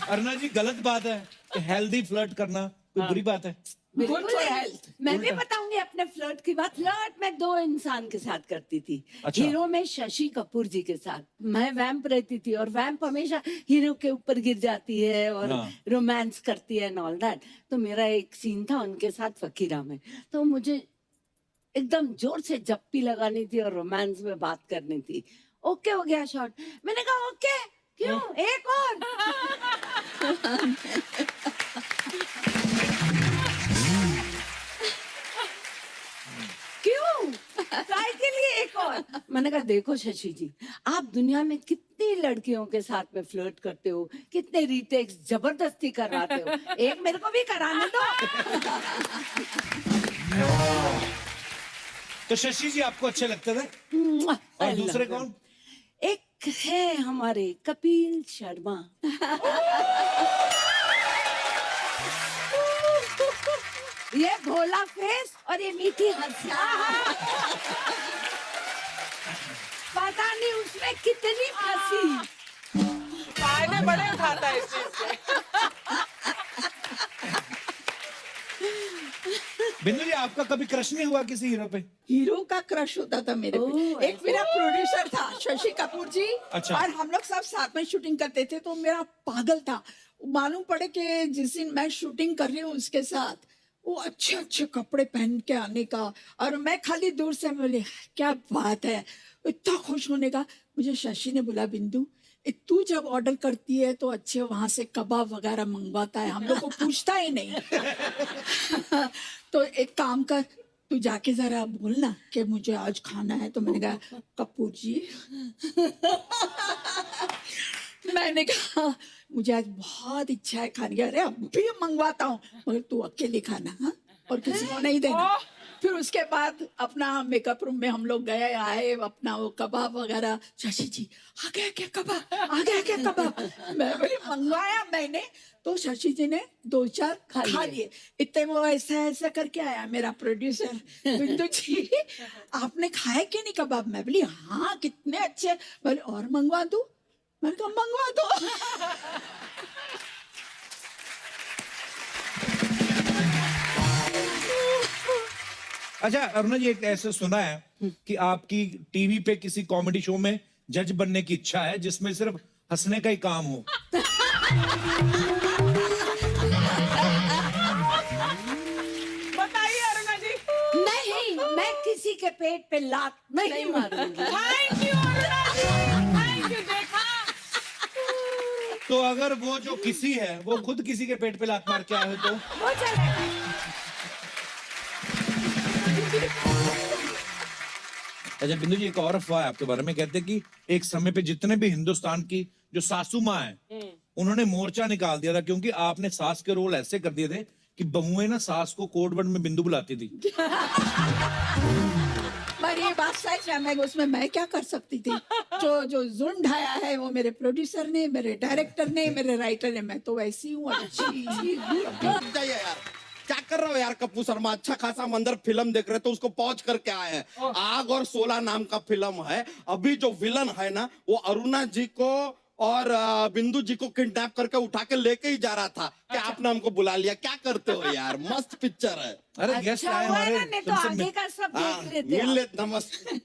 अरुणा जी, गलत बात है कि हेल्दी फ्लर्ट करना कोई बुरी बात है? बिल्कुल नहीं। मैं भी बताऊंगी अपने फ्लर्ट की बात। फ्लर्ट मैं 2 इंसान के साथ करती थी। अच्छा। हीरो में शशि कपूर जी के साथ। मैं वैम्प रहती थी, और वैम्प हमेशा हीरो के ऊपर गिर जाती है और हाँ। रोमांस करती है एंड ऑल दैट। तो मेरा एक सीन था उनके साथ फकीरा में, तो मुझे एकदम जोर से जप्पी लगानी थी और रोमांस में बात करनी थी। ओके हो गया शॉट। मैंने कहा ओके क्यों, एक और। क्यों, ट्राई के लिए एक और। मैंने कहा देखो शशि जी, आप दुनिया में कितनी लड़कियों के साथ में फ्लर्ट करते हो, कितने रीटेक्स जबरदस्ती करवाते हो, एक मेरे को भी कराने दो। तो शशि जी आपको अच्छे लगते थे? और दूसरे कौन? एक है हमारे कपिल शर्मा। ये भोला फेस और ये मीठी हंसी। अरे उसमें कितनी फंसी। फायदे बड़े उठाता है इस चीज के। बिंदु जी, आपका कभी क्रश नहीं हुआ किसी हीरो पे? हीरो का क्रश होता था मेरे पे। एक मेरा प्रोड्यूसर था शशि कपूर जी। अच्छा। और हम लोग सब साथ में शूटिंग करते थे, तो मेरा पागल था। मालूम पड़े कि जिस दिन मैं शूटिंग कर रही हूँ उसके साथ, वो अच्छे अच्छे कपड़े पहन के आने का, और मैं खाली दूर से बोले क्या बात है, इतना खुश होने का। मुझे शशि ने बोला, बिंदु तू जब ऑर्डर करती है तो अच्छे वहां से कबाब वगैरह मंगवाता है, हम लोग को पूछता ही नहीं। तो एक काम कर, तू जाके जरा बोलना कि मुझे आज खाना है। तो मैंने कहा, कपूर जी मैंने कहा मुझे आज बहुत इच्छा है खाने की। अरे अभी मंगवाता हूँ, मगर तू अकेले खाना, हाँ, और किसी को नहीं देना। फिर उसके बाद अपना मेकअप रूम में हम लोग गए आए, अपना वो कबाब वगैरह। शशि जी, आ गया क्या कबाब, आ गया क्या कबाब? मैं बोली मंगवाया मैंने। तो शशि जी ने 2-4 खा लिए। इतने वो ऐसा ऐसा करके आया मेरा प्रोड्यूसर, बिंदु जी आपने खाए कि नहीं कबाब? मैं बोली हाँ कितने अच्छे। बोले और मंगवा दूं? मैंने कहा मंगवा दो। अच्छा अरुणा जी, एक ऐसे सुना है कि आपकी टीवी पे किसी कॉमेडी शो में जज बनने की इच्छा है, जिसमें सिर्फ हंसने का ही काम हो। बताइए अरुणा जी। नहीं, मैं किसी के पेट पे लात नहीं मारूंगी। Thank you Aruna ji, thank you. देखा, तो अगर वो जो किसी है वो खुद किसी के पेट पे लात मार के आए हो तो? वो चलेगा। अच्छा बिंदु जी, एक और अफवाह है आपके बारे में, कहते हैं कि एक समय पे जितने भी हिंदुस्तान की जो सासू माँ है उन्होंने मोर्चा निकाल दिया था, क्योंकि आपने सास के रोल ऐसे कर दिए थे कि बहुएं ना सास को कोड वर्ड में बिंदु बुलाती थी। पर ये बात सच है, मैं उसमें मैं क्या कर सकती थी? जो जुर्म ढाया है वो मेरे प्रोड्यूसर ने, मेरे डायरेक्टर ने, मेरे राइटर ने। मैं तो वैसी हूँ अच्छी। जाइए यार, क्या कर रहे हो यार कपूर शर्मा? अच्छा खासा मंदिर फिल्म देख रहे तो उसको पहुंच करके आए हैं। आग और 16 नाम का फिल्म है। अभी जो विलन है ना, वो अरुणा जी को और बिंदु जी को किडनैप करके उठा के लेके ही जा रहा था। क्या आपने हमको बुला लिया? क्या करते हो यार? मस्त पिक्चर है। अरे गेस्ट अच्छा आए हुआ है हमारे, ना, नहीं तो तुमसे आगे का सब हाँ, देख लेते मिल हैं। ले, नमस्ते।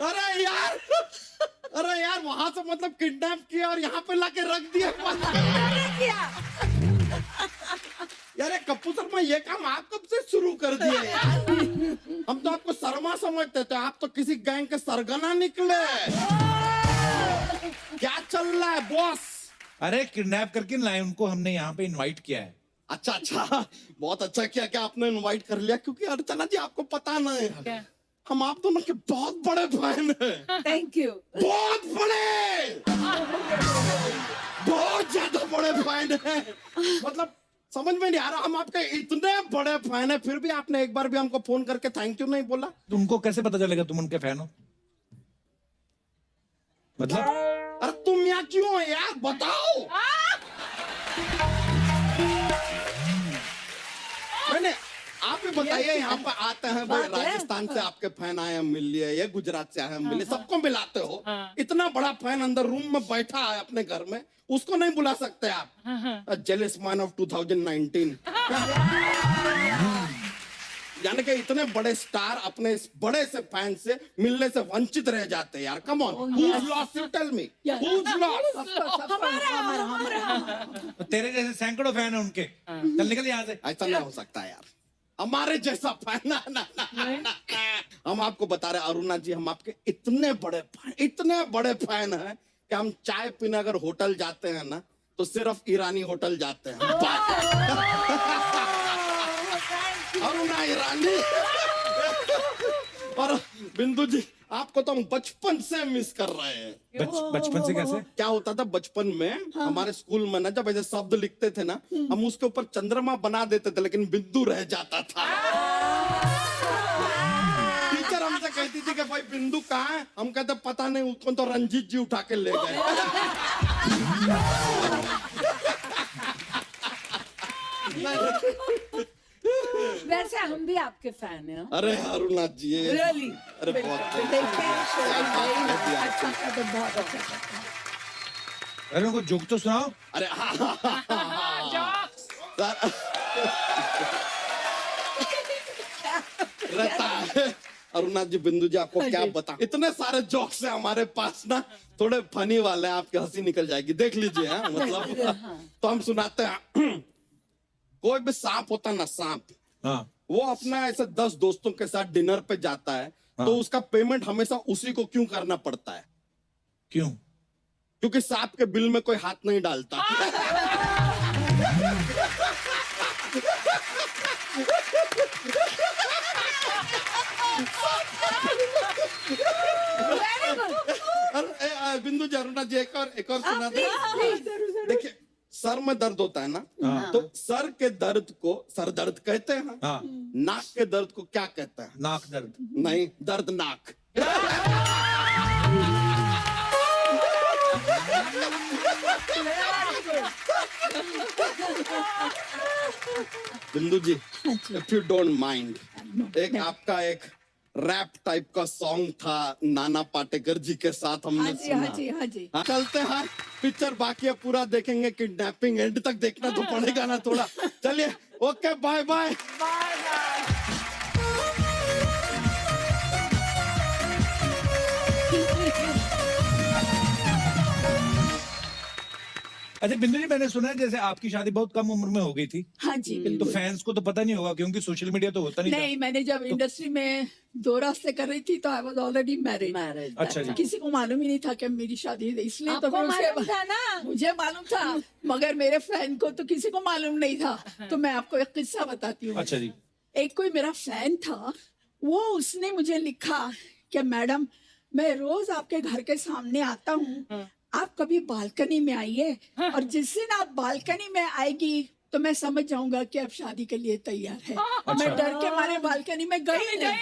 अरे यार, अरे यार, वहां से मतलब किडनैप किया और यहाँ पे लाके रख दिया। यार कपूर शर्मा, ये काम आप कब से शुरू कर दिए यार? हम तो आपको शर्मा समझते थे, आप तो किसी गैंग के सरगना निकले। क्या चल रहा है बॉस? अरे किडनैप करके लाए उनको, हमने यहाँ पे इनवाइट किया है। अच्छा अच्छा, बहुत अच्छा किया क्या आपने इनवाइट कर लिया, क्योंकि अर्चना जी आपको पता नहीं है, हम आप दोनों के बहुत बड़े फैन हैं। Thank you. बहुत बड़े, बहुत ज्यादा बड़े फैन हैं। मतलब समझ में नहीं आ रहा, हम आपके इतने बड़े फैन हैं, फिर भी आपने एक बार भी हमको फोन करके थैंक यू नहीं बोला। तुमको कैसे पता चलेगा तुम उनके फैन हो? मतलब अरे तुम यहाँ क्यों हो यार, बताओ। मैंने आप भी बताइए, यहाँ पर आते हैं भाई, राजस्थान से आपके फैन आए हैं मिल लिए, ये गुजरात से आए हैं मिल लिए, सबको मिलाते हो। इतना बड़ा फैन अंदर रूम में बैठा है अपने घर में, उसको नहीं बुला सकते आप? Jealous man of 2019। यानी कि इतने बड़े स्टार अपने इस बड़े से फैन से मिलने से वंचित रह जाते हैं यार। Come on, who's lost? You tell me. Who's lost? तो तेरे जैसे सैकड़ों फैन है उनके, चल निकल यहाँ से। ऐसा नहीं हो सकता यार, हमारे जैसा फैन ना, ना, ना, ना। हम आपको बता रहे अरुणा जी, हम आपके इतने बड़े फैन हैं कि हम चाय पीने अगर होटल जाते हैं ना, तो सिर्फ ईरानी होटल जाते हैं। अरुणा ईरानी। और बिंदु जी, आपको तो हम बचपन से मिस कर रहे हैं। बचपन से कैसे? क्या होता था बचपन में, हमारे स्कूल में ना, जब ऐसे शब्द लिखते थे ना, हम उसके ऊपर चंद्रमा बना देते थे, लेकिन बिंदु रह जाता था। टीचर हमसे कहती थी कि भाई बिंदु कहाँ है? हम कहते पता नहीं, उसको तो रंजीत जी उठा के ले गए। वैसे हम भी आपके फैन हैं अरे अरुणनाथ जी ये रियली अरे बहुत देखिए शोएब भाई अच्छा था तो बहुत अच्छा था। अरे उनको जोक तो सुनाओ। अरे रहता है अरुणनाथ जी, बिंदु जी आपको क्या बता, इतने सारे जोक्स हैं हमारे पास ना, थोड़े फनी वाले हैं, आपकी हंसी निकल जाएगी, देख लीजिए। हैं मतलब तो हम सुनाते हैं। कोई भी सांप होता है ना, सांप, हाँ वो अपना ऐसे 10 दोस्तों के साथ डिनर पे जाता है, तो उसका पेमेंट हमेशा उसी को क्यों करना पड़ता है? क्यों? क्योंकि सांप के बिल में कोई हाथ नहीं डालता। बिंदु जी, अरुणा जी एक और सुना दे। देखिए सर में दर्द होता है ना, तो सर के दर्द को सर दर्द कहते हैं। हाँ। नाक के दर्द को क्या कहते हैं? नाक दर्द। नहीं, दर्द नाक। बिंदु जी, इफ यू डोंट माइंड, एक आपका एक रैप टाइप का सॉन्ग था नाना पाटेकर जी के साथ, हमने हाँ जी सुना। हाँ जी हाँ जी। हाँ, चलते हैं, पिक्चर बाकी है, पूरा देखेंगे, किडनैपिंग एंड तक देखना तो पड़ेगा ना थोड़ा। चलिए, ओके, बाय बाय। अच्छा बिंदु जी, मैंने सुना है जैसे आपकी शादी बहुत कम उम्र में हो गई थी, हाँ जी तो बिल्कुल। फैंस को तो पता नहीं होगा क्योंकि सोशल मीडिया तो होता नहीं नहीं, मैंने जब इंडस्ट्री में 2 रास्ते कर रही थी तो आई वाज ऑलरेडी मैरिड। अच्छा जी। किसी को मालूम ही नहीं था कि मेरी शादी है, इसलिए तो आपको फिर उसके मालूम था ना? मुझे मालूम था, मगर मेरे फैन को तो किसी को मालूम नहीं था। तो मैं आपको एक किस्सा बताती हूँ। अच्छा जी। एक कोई मेरा फैन था, वो उसने मुझे लिखा कि मैडम, मैं रोज आपके घर के सामने आता हूँ, आप कभी बालकनी में आइए, और जिस दिन आप बालकनी में आएगी तो मैं समझ जाऊंगा कि आप शादी के लिए तैयार है। मैं डर के मारे बालकनी में गई नहीं।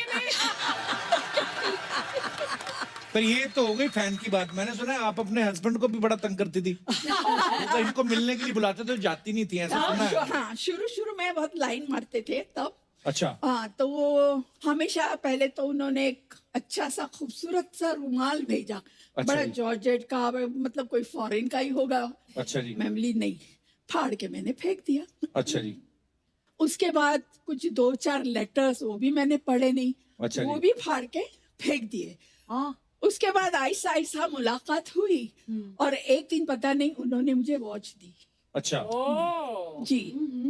पर ये तो हो गई फैन की बात। मैंने सुना है आप अपने हस्बैंड को भी बड़ा तंग करती थी। तो इनको मिलने के लिए बुलाते तो जाती नहीं थी, ऐसा सुना है। हाँ, शुरू में बहुत लाइन मारते थे तब। अच्छा। हाँ, तो वो हमेशा पहले तो उन्होंने एक अच्छा सा खूबसूरत सा रुमाल भेजा, अच्छा बड़ा जी। जॉर्जेट का, मतलब कोई फॉरेन का ही होगा। अच्छा जी। मेमली नहीं, फाड़ के मैंने फेंक दिया। अच्छा जी। उसके बाद कुछ 2-4 लेटर्स, वो भी मैंने पढ़े नहीं, अच्छा वो जी। भी फाड़ के फेंक दिए। उसके बाद आहिस्ता आहिस्ता मुलाकात हुई, और एक दिन पता नहीं उन्होंने मुझे वॉच दी। अच्छा, जी।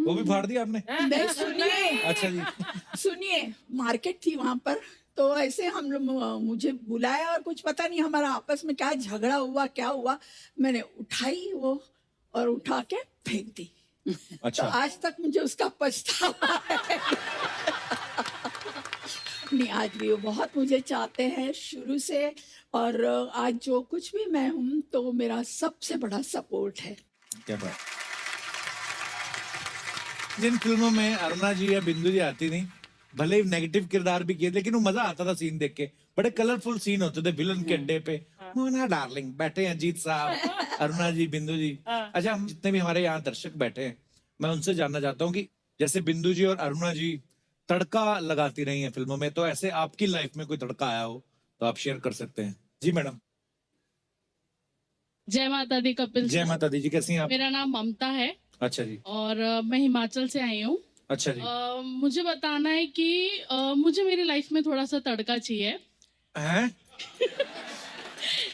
वो भी फाड़ दिया आपने? नहीं, सुनिए। अच्छा जी। सुनिए, मार्केट थी वहां पर, तो ऐसे हम लोग, मुझे बुलाया और कुछ पता नहीं हमारा आपस में क्या झगड़ा हुआ, क्या हुआ, मैंने उठाई वो और उठा के फेंक दी। अच्छा। तो आज तक मुझे उसका पछतावा है। नहीं, आज भी वो बहुत मुझे चाहते हैं शुरू से, और आज जो कुछ भी मैं हूँ तो वो मेरा सबसे बड़ा सपोर्ट है। क्या बात। जिन फिल्मों में अरुणा जी या बिंदु जी आती नहीं, भले ही नेगेटिव किरदार भी किए, लेकिन वो मजा आता था सीन देख के। बड़े कलरफुल सीन होते थे विलन के अड्डे पे। मोना डार्लिंग बैठे हैं, अजीत साहब, अरुणा जी, बिंदु जी। अच्छा, हम जितने भी हमारे यहाँ दर्शक बैठे हैं, मैं उनसे जानना चाहता हूँ कि जैसे बिंदु जी और अरुणा जी तड़का लगाती रही हैं फिल्मों में, तो ऐसे आपकी लाइफ में कोई तड़का आया हो तो आप शेयर कर सकते हैं। जी मैडम। जय माता दी कपिल जय सर। माता दी जी, कैसी हैं आप? मेरा नाम ममता है अच्छा जी। और मैं हिमाचल से आई हूँ। अच्छा जी। मुझे बताना है कि मुझे मेरी लाइफ में थोड़ा सा तड़का चाहिए। हैं?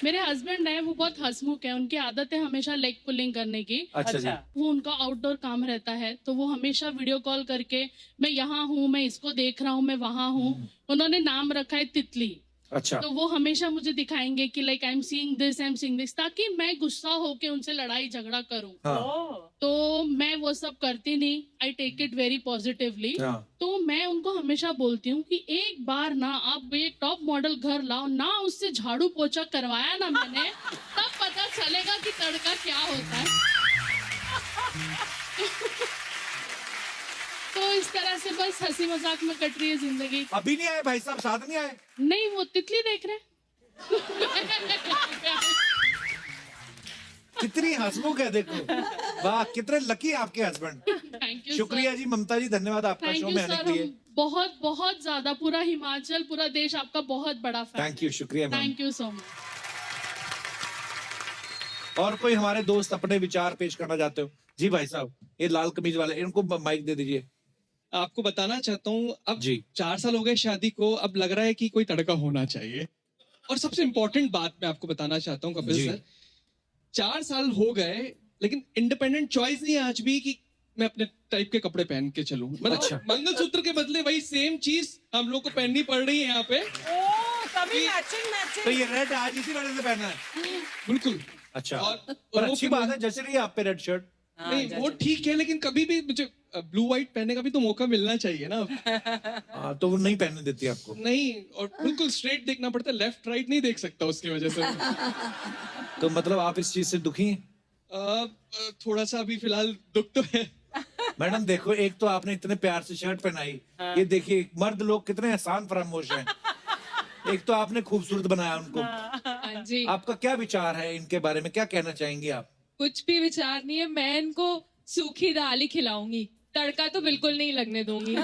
मेरे हस्बैंड है, वो बहुत हंसमुख है, उनकी आदत है हमेशा लेग पुलिंग करने की। अच्छा जी। वो उनका आउटडोर काम रहता है, तो वो हमेशा वीडियो कॉल करके मैं यहाँ हूँ, मैं इसको देख रहा हूँ, मैं वहाँ हूँ। उन्होंने नाम रखा है तितली। अच्छा। तो वो हमेशा मुझे दिखाएंगे कि like I am seeing this, ताकि मैं गुस्सा होके उनसे लड़ाई झगड़ा करूं। हाँ। तो मैं वो सब करती नहीं, I take it very positively. हाँ। तो मैं उनको हमेशा बोलती हूँ कि एक बार ना आप ये टॉप मॉडल घर लाओ ना, उससे झाड़ू पोछा करवाया ना मैंने, तब पता चलेगा कि तड़का क्या होता है। तो इस तरह से बस हंसी मजाक में कट रही है जिंदगी। अभी नहीं आए भाई साहब, साथ नहीं आए? नहीं, वो तितली देख रहे। कितनी हंसमुख है देखो। वाह, कितने लकी आपके हस्बैंड। थैंक यू यू शुक्रिया जी ममता जी, धन्यवाद आपका थैंक शो यू में आने सर, के लिए। हम बहुत बहुत ज्यादा, पूरा हिमाचल, पूरा देश आपका बहुत बड़ा फैन। थैंक यू, शुक्रिया ma'am. Thank you so much. और कोई हमारे दोस्त अपने विचार पेश करना चाहते हो? जी भाई साहब, ये लाल कमीज वाले, इनको माइक दे दीजिए। आपको बताना चाहता हूँ, अब जी। 4 साल हो गए शादी को, अब लग रहा है कि कोई तड़का होना चाहिए। और सबसे इम्पोर्टेंट बात मैं आपको बताना चाहता हूँ कपिल जी। सर, 4 साल हो गए लेकिन इंडिपेंडेंट चॉइस नहीं है आज भी कि मैं अपने टाइप के कपड़े पहन के चलूं। मतलब अच्छा। मंगलसूत्र के बदले वही सेम चीज हम लोग को पहननी पड़ रही है यहाँ पे। ओ तभी मैचिंग तो मैचिंग। ये रेड आज इसी वजह से पहना है? बिल्कुल। अच्छा, और पर वो अच्छी भी- बात है, जैसे रही है आप पे रेड शर्ट। नहीं वो ठीक है, लेकिन कभी भी मुझे ब्लू व्हाइट पहनने का भी तो मौका मिलना चाहिए ना। हाँ, तो वो नहीं पहनने देती आपको। नहीं, और बिल्कुल स्ट्रेट देखना पड़ता है, लेफ्ट राइट नहीं देख सकता उसकी वजह से। तो मतलब आप इस चीज से दुखी हैं? थोड़ा सा अभी फिलहाल दुख तो है। मैडम देखो, एक तो आपने इतने प्यार से शर्ट पहनाई, ये देखिए मर्द लोग कितने एहसान फरामोश हैं। एक तो आपने खूबसूरत बनाया उनको। हाँ जी, आपका क्या विचार है इनके बारे में, क्या कहना चाहेंगे आप? कुछ भी विचार नहीं है, मैं इनको सूखी दाल ही खिलाऊंगी, तड़का तो बिल्कुल नहीं लगने दूंगी।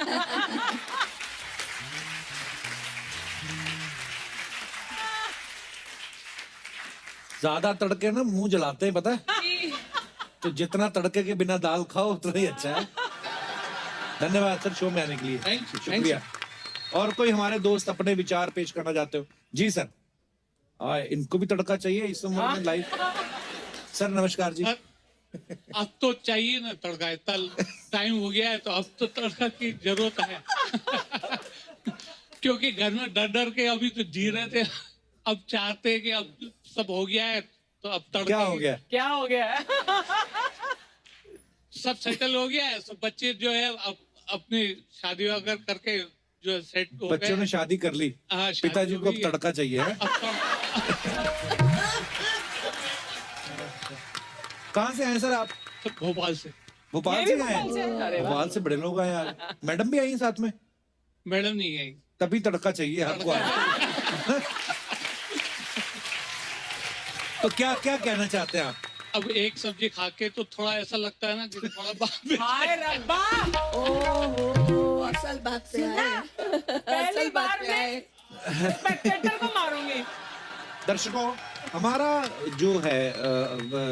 ज्यादा तड़के ना मुंह जलाते हैं, पता है? तो जितना तड़के के बिना दाल खाओ उतना ही अच्छा है। धन्यवाद सर शो में आने के लिए। Thank you, शुक्रिया। और कोई हमारे दोस्त अपने विचार पेश करना चाहते हो? जी सर। इनको भी तड़का चाहिए इस उम्र में लाइव। सर नमस्कार जी। अब तो चाहिए ना तड़का, इतना टाइम हो गया है तो अब तो तड़का की जरूरत है। क्योंकि घर में डर डर के अभी तो जी रहे थे, अब चाहते हैं कि अब सब हो गया है तो अब तड़का। क्या हो गया? क्या हो गया है? सब सेटल हो गया है, सब बच्चे जो है अब अपनी शादी वगैरह करके जो है सेट हो बच्चों ने गए। शादी कर ली, हाँ, शादी पिताजी को अब हुई है। तड़का चाहिए है? अब कहाँ से आए सर आप? तो भोपाल से। भोपाल ये से भी आए भोपाल से? हैं? अरे वाह। भोपाल से बड़े लोग आए यार। मैडम भी आई साथ में? मैडम नहीं आई। तभी तड़का चाहिए आपको आज। तो क्या क्या कहना चाहते हैं आप? अब एक सब्जी खा के तो थोड़ा ऐसा लगता है ना कि थोड़ा बाद में हाय रब्बा, ओहो, असल बात पे आए। पहली असल बात बार पे में आए। स्पेक्टेटर को मारूंगी। दर्शकों, हमारा जो है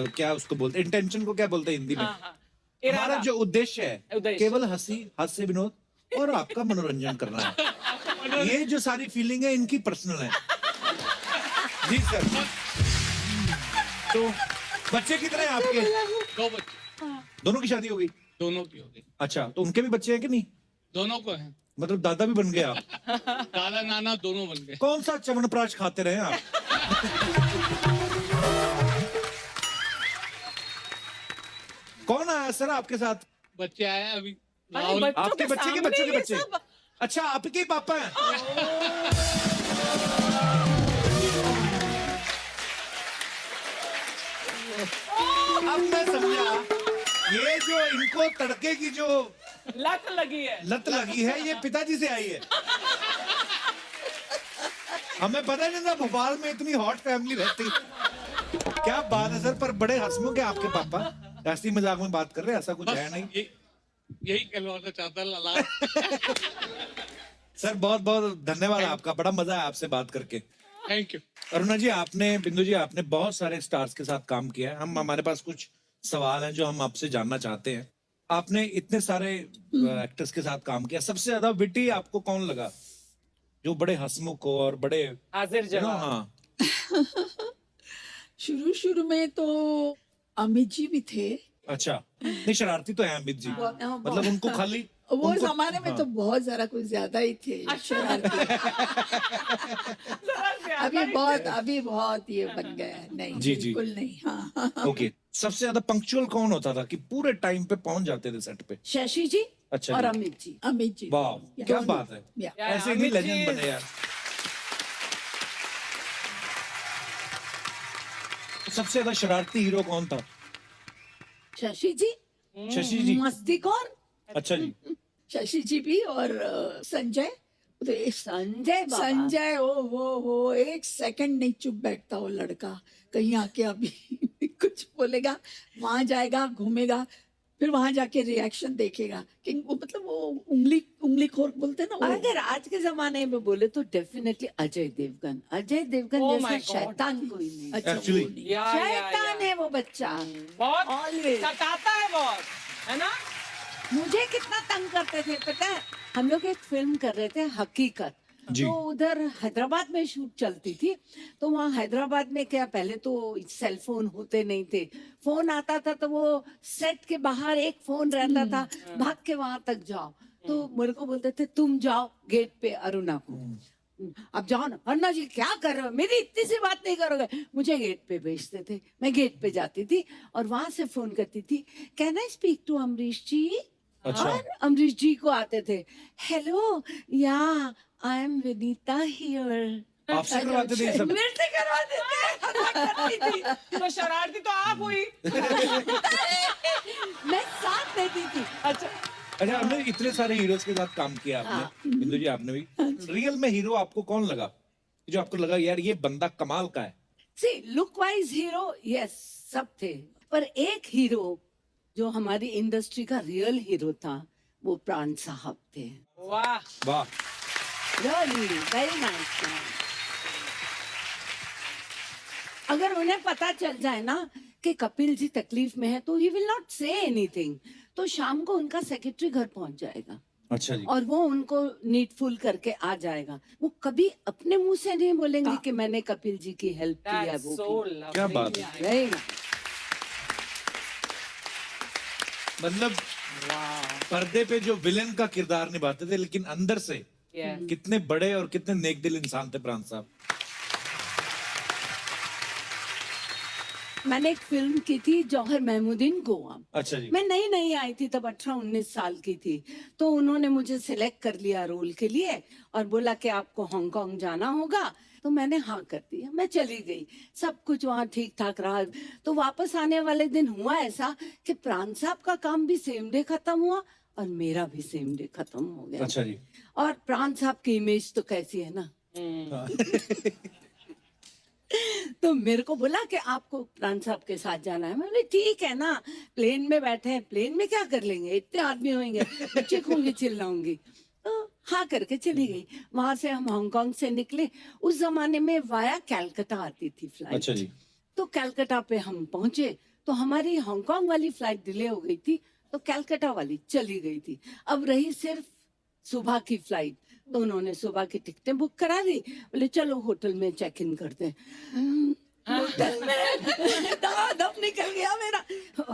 क्या उसको बोलते हैं, इंटेंशन को क्या बोलते हैं हिंदी में? हाँ, हमारा इरादा। जो उद्देश्य है उद्देश्य। केवल हंसी, हास्य विनोद और आपका मनोरंजन करना है। ये जो सारी फीलिंग है इनकी पर्सनल है। जी सर। तो बच्चे कितने हैं आपके? 2 बच्चे, दोनों की शादी हो गई? दोनों की हो गई। अच्छा, तो उनके भी बच्चे हैं कि नहीं? दोनों को है, मतलब दादा भी बन गए आप? दादा नाना दोनों बन गए। कौन सा च्यवनप्राश खाते रहे आप? कौन आया सर आपके साथ? बच्चे आए अभी। अरे राहुल, बच्चों आपके के बच्चे के सामने बच्चों के ये बच्चे? सब? अच्छा, आपके ही पापा हैं? अब मैं समझा, ये जो इनको तड़के की जो लत लगी है। लत लगी है ये पिताजी से आई है। हमें पता नहीं था भोपाल में इतनी हॉट फैमिली रहती। क्या बात है सर, पर बड़े हंसमुख है आपके पापा। ऐसी मजाक में बात कर रहे हैं, ऐसा कुछ है नहीं। यही कहलवाना चाहता लाला। सर बहुत बहुत धन्यवाद आपका, बड़ा मजा आया आपसे बात करके। Thank you. अरुणा जी, आपने, बिंदु जी, आपने बहुत सारे स्टार्स के साथ काम किया है। हमारे पास कुछ सवाल हैं जो हम आपसे जानना चाहते हैं। आपने इतने सारे एक्टर्स के साथ काम किया, सबसे ज्यादा विटी आपको कौन लगा, जो बड़े हंसमुख हो और बड़े हाजिर जवाब। हाँ? शुरू शुरू में तो अमित जी भी थे। अच्छा, नहीं शरारती तो है अमित जी, मतलब उनको खाली वो उनको- जमाने में हाँ। तो बहुत जरा कुछ ज्यादा ही थे शरारती। अभी बहुत ये बन गया है। नहीं जी, जी। बिल्कुल नहीं। हाँ। ओके, सबसे ज्यादा पंक्चुअल कौन होता था कि पूरे टाइम पे पहुंच जाते थे सेट पे? शशि जी अच्छा और जी। अमित जी। अमित जी। वाह, क्या बात है, या। ऐसे भी अमित लेजेंड जी- बने यार। सबसे ज्यादा शरारती हीरो कौन था? शशि जी शशि जी। मस्ती कौन? अच्छा जी। शशि जी भी और संजय। तो संजय बाबा। संजय हो एक सेकंड नहीं चुप बैठता वो लड़का। कहीं आके अभी कुछ बोलेगा, वहां जाएगा, घूमेगा, फिर वहां जाके रिएक्शन देखेगा कि वो मतलब वो उंगली खोर बोलते हैं ना वो। अगर आज के जमाने में बोले तो डेफिनेटली अजय देवगन Oh जैसा my God. शैतान कोई नहीं। अच्छा, वो Actually, नहीं। शैतान है वो बच्चा। बहुत Always. सताता है बहुत, है ना? मुझे कितना तंग करते थे पता है, हम लोग एक फिल्म कर रहे थे हकीकत, तो उधर हैदराबाद में शूट चलती थी। तो वहाँ हैदराबाद में क्या, पहले तो सेल फोन होते नहीं थे, फोन आता था तो वो सेट के बाहर एक फोन रहता था, भाग के वहां तक जाओ। तो मेरे को बोलते थे तुम जाओ गेट पे अरुणा को, अब जाओ ना। अरुणा जी क्या कर रहे हो, मेरी इतनी सी बात नहीं करोगे। मुझे गेट पे भेजते थे, मैं गेट पे जाती थी और वहां से फोन करती थी, can I speak to Amrish ji. और अमरीश जी को आते थे, हेलो या आई एम विनीता हियर। आपसे करवाते थे ये सब? मेरे से करवाते थे। तो शरारती तो आप हुई। मैं साथ देती थी। अच्छा, अच्छा, आपने इतने सारे हीरोज के साथ काम किया आपने, बिंदु जी आपने भी। रियल में हीरो आपको कौन लगा, जो आपको लगा यार ये बंदा कमाल का है? See look wise hero yes सब थे, पर एक हीरो जो हमारी इंडस्ट्री का रियल हीरो था वो प्राण साहब थे। वाह, वाह। Really very nice. अगर उन्हें पता चल जाए ना कि कपिल जी तकलीफ में है तो he will not say anything, तो शाम को उनका सेक्रेटरी घर पहुंच जाएगा अच्छा जी। और वो उनको नीडफुल करके आ जाएगा। वो कभी अपने मुंह से नहीं बोलेंगे कि मैंने कपिल जी की हेल्प की है। that's वो so की। lovely. क्या बात है। Very nice. मतलब पर्दे पे जो विलेन का किरदार निभाते थे, लेकिन अंदर से Yes. कितने बड़े और कितने नेकदिल इंसान थे प्राण साहब। मैंने एक फिल्म की थी जौहर महमूदीन गोवा। अच्छा जी। मैं नई नई आई थी तब, 18-19 साल की थी। तो उन्होंने मुझे सिलेक्ट कर लिया रोल के लिए और बोला कि आपको हांगकांग जाना होगा। तो मैंने हाँ कर दिया, मैं चली गई। सब कुछ वहाँ ठीक ठाक रहा। तो वापस आने वाले दिन हुआ ऐसा कि प्राण साहब का काम भी सेम डे खत्म हुआ और मेरा भी सेम डे खत्म हो गया। अच्छा जी। और प्राण साहब की इमेज तो कैसी है ना, तो मेरे को बोला कि आपको प्राण साहब के साथ जाना है। मैंने ठीक है ना, प्लेन में बैठे हैं, प्लेन में क्या कर लेंगे, इतने आदमी होंगे, चीखूंगी चिल्लाऊंगी। तो हाँ करके चली गई। वहां से हम हांगकांग से निकले। उस जमाने में वाया कैलकाटा आती थी फ्लाइट। अच्छा जी। तो कैलकाटा पे हम पहुंचे तो हमारी हांगकांग वाली फ्लाइट डिले हो गई थी, तो कैलकाटा वाली चली गई थी। अब रही सिर्फ सुबह की फ्लाइट, तो उन्होंने सुबह की टिकटें बुक करा दी। बोले चलो होटल में चेक इन करते हैं। होटल में दम निकल गया मेरा।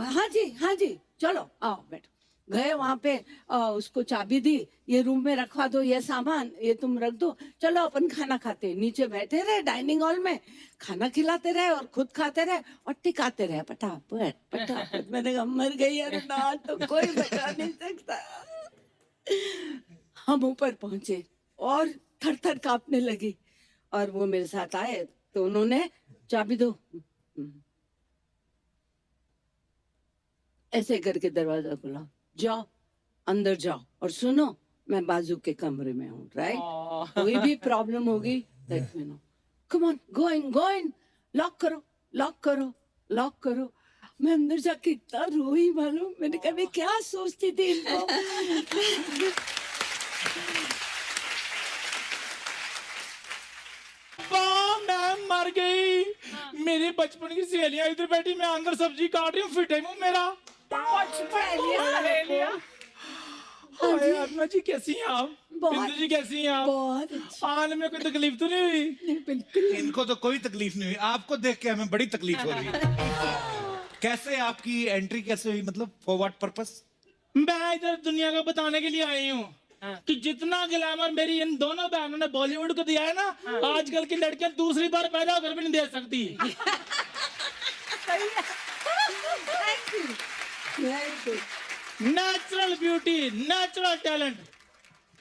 हाँ जी चलो आओ बैठो। गए वहां पे, उसको चाबी दी, ये रूम में रखवा दो, ये सामान ये तुम रख दो, चलो अपन खाना खाते। नीचे बैठे रहे डाइनिंग हॉल में, खाना खिलाते रहे और खुद खाते रहे और टिकाते रहे पटापट। मैंने कहा मर गई अरे ना, तो कोई बचा नहीं सकता। हम ऊपर पहुंचे और थर थर कांपने लगी और वो मेरे साथ आए तो उन्होंने चाबी दो, ऐसे करके दरवाजा खुला, जाओ अंदर जाओ और सुनो मैं बाजू के कमरे में हूँ, राइट। कोई भी प्रॉब्लम होगी let me know, come on go in, lock करो। मैं अंदर जाके इतना रोई मालूम, मैंने कहा मैं क्या सोचती थी इनको। मैं मर गई। मेरी बचपन की सहेलियां इधर बैठी, मैं अंदर सब्जी काट रही हूँ, फिट है मुंह मेरा। हाय अरुणा जी कैसी हैं आप? बिंदु जी कैसी हैं आप? बहुत अच्छा। आने में कोई तकलीफ तो नहीं हुई? नहीं, बिल्कुल इनको तो कोई तकलीफ नहीं हुई, आपको देख के हमें बड़ी तकलीफ हो रही है। कैसे आपकी एंट्री कैसे हुई, मतलब फॉर व्हाट पर्पस? मैं इधर दुनिया को बताने के लिए आई हूँ कि जितना ग्लैमर मेरी इन दोनों बहनों ने बॉलीवुड को दिया है ना, आजकल की लड़कियां दूसरी बार पैदा होकर भी नहीं दे सकती। नेचुरल ब्यूटी, नेचुरल टैलेंट,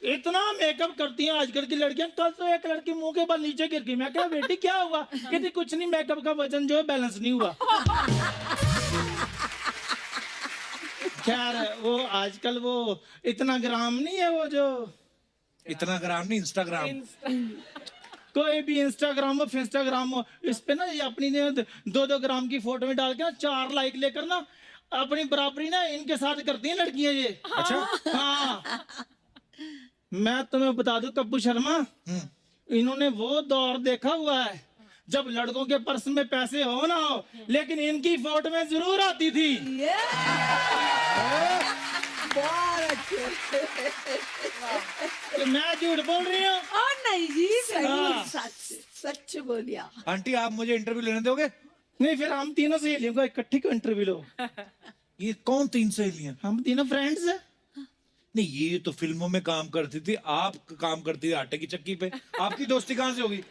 इतना मेकअप करती हैं आजकल की लड़कियां। कल तो एक लड़की मुंह के बल नीचे गिर गई। मैं कहा बेटी क्या हुआ? कहती कुछ नहीं, मेकअप का वजन जो है बैलेंस नहीं हुआ। खैर वो आजकल वो इतना ग्राम नहीं है, वो जो इतना ग्राम नहीं, इंस्टाग्राम। कोई भी इंस्टाग्राम हो फिंस्टाग्राम हो, इस पे ना ये अपनी ने 2-2 ग्राम की फोटो में डाल के ना 4 लाइक लेकर ना अपनी बराबरी ना इनके साथ करती हैं लड़कियां ये। अच्छा। हाँ, मैं तुम्हें बता दूं कप्पू शर्मा, इन्होंने वो दौर देखा हुआ है जब लड़कों के पर्स में पैसे हो ना हो, लेकिन इनकी फोटो में जरूर आती थी। बहुत अच्छे। तो मैं झूठ बोल रही हूँ? और नहीं जी, हाँ। सच सच बोलिया। आंटी आप मुझे इंटरव्यू लेने दोगे? नहीं, फिर हम तीनों सहेलियों को इकट्ठी को इंटरव्यू लो। ये कौन 3 सहेलियां? हम तीनों फ्रेंड्स हैं। नहीं, ये तो फिल्मों में काम करती थी, आप काम करती थी आटे की चक्की पे। आपकी दोस्ती कहाँ से होगी?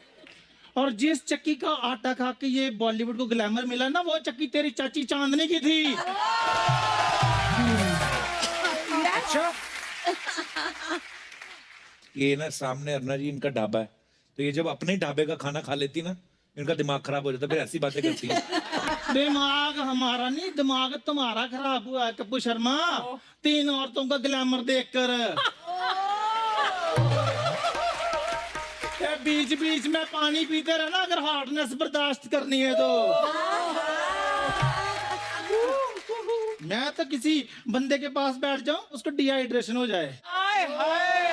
और जिस चक्की का आटा खा के ये बॉलीवुड को ग्लैमर मिला ना, वो चक्की तेरी चाची चांदनी की थी। अच्छा। ये ना सामने अरुणा जी इनका ढाबा है, तो ये जब अपने ही ढाबे का खाना खा लेती ना, इनका दिमाग खराब हो जाता, फिर ऐसी बातें करती है। दिमाग हमारा नहीं, दिमाग तुम्हारा खराब हुआ है कप्पू शर्मा, 3 औरतों का ग्लैमर देखकर। बीच बीच में पानी पीते रहना अगर हॉटनेस बर्दाश्त करनी है तो। मैं तो किसी बंदे के पास बैठ जाऊं, उसको डिहाइड्रेशन हो जाए। हाय हाय।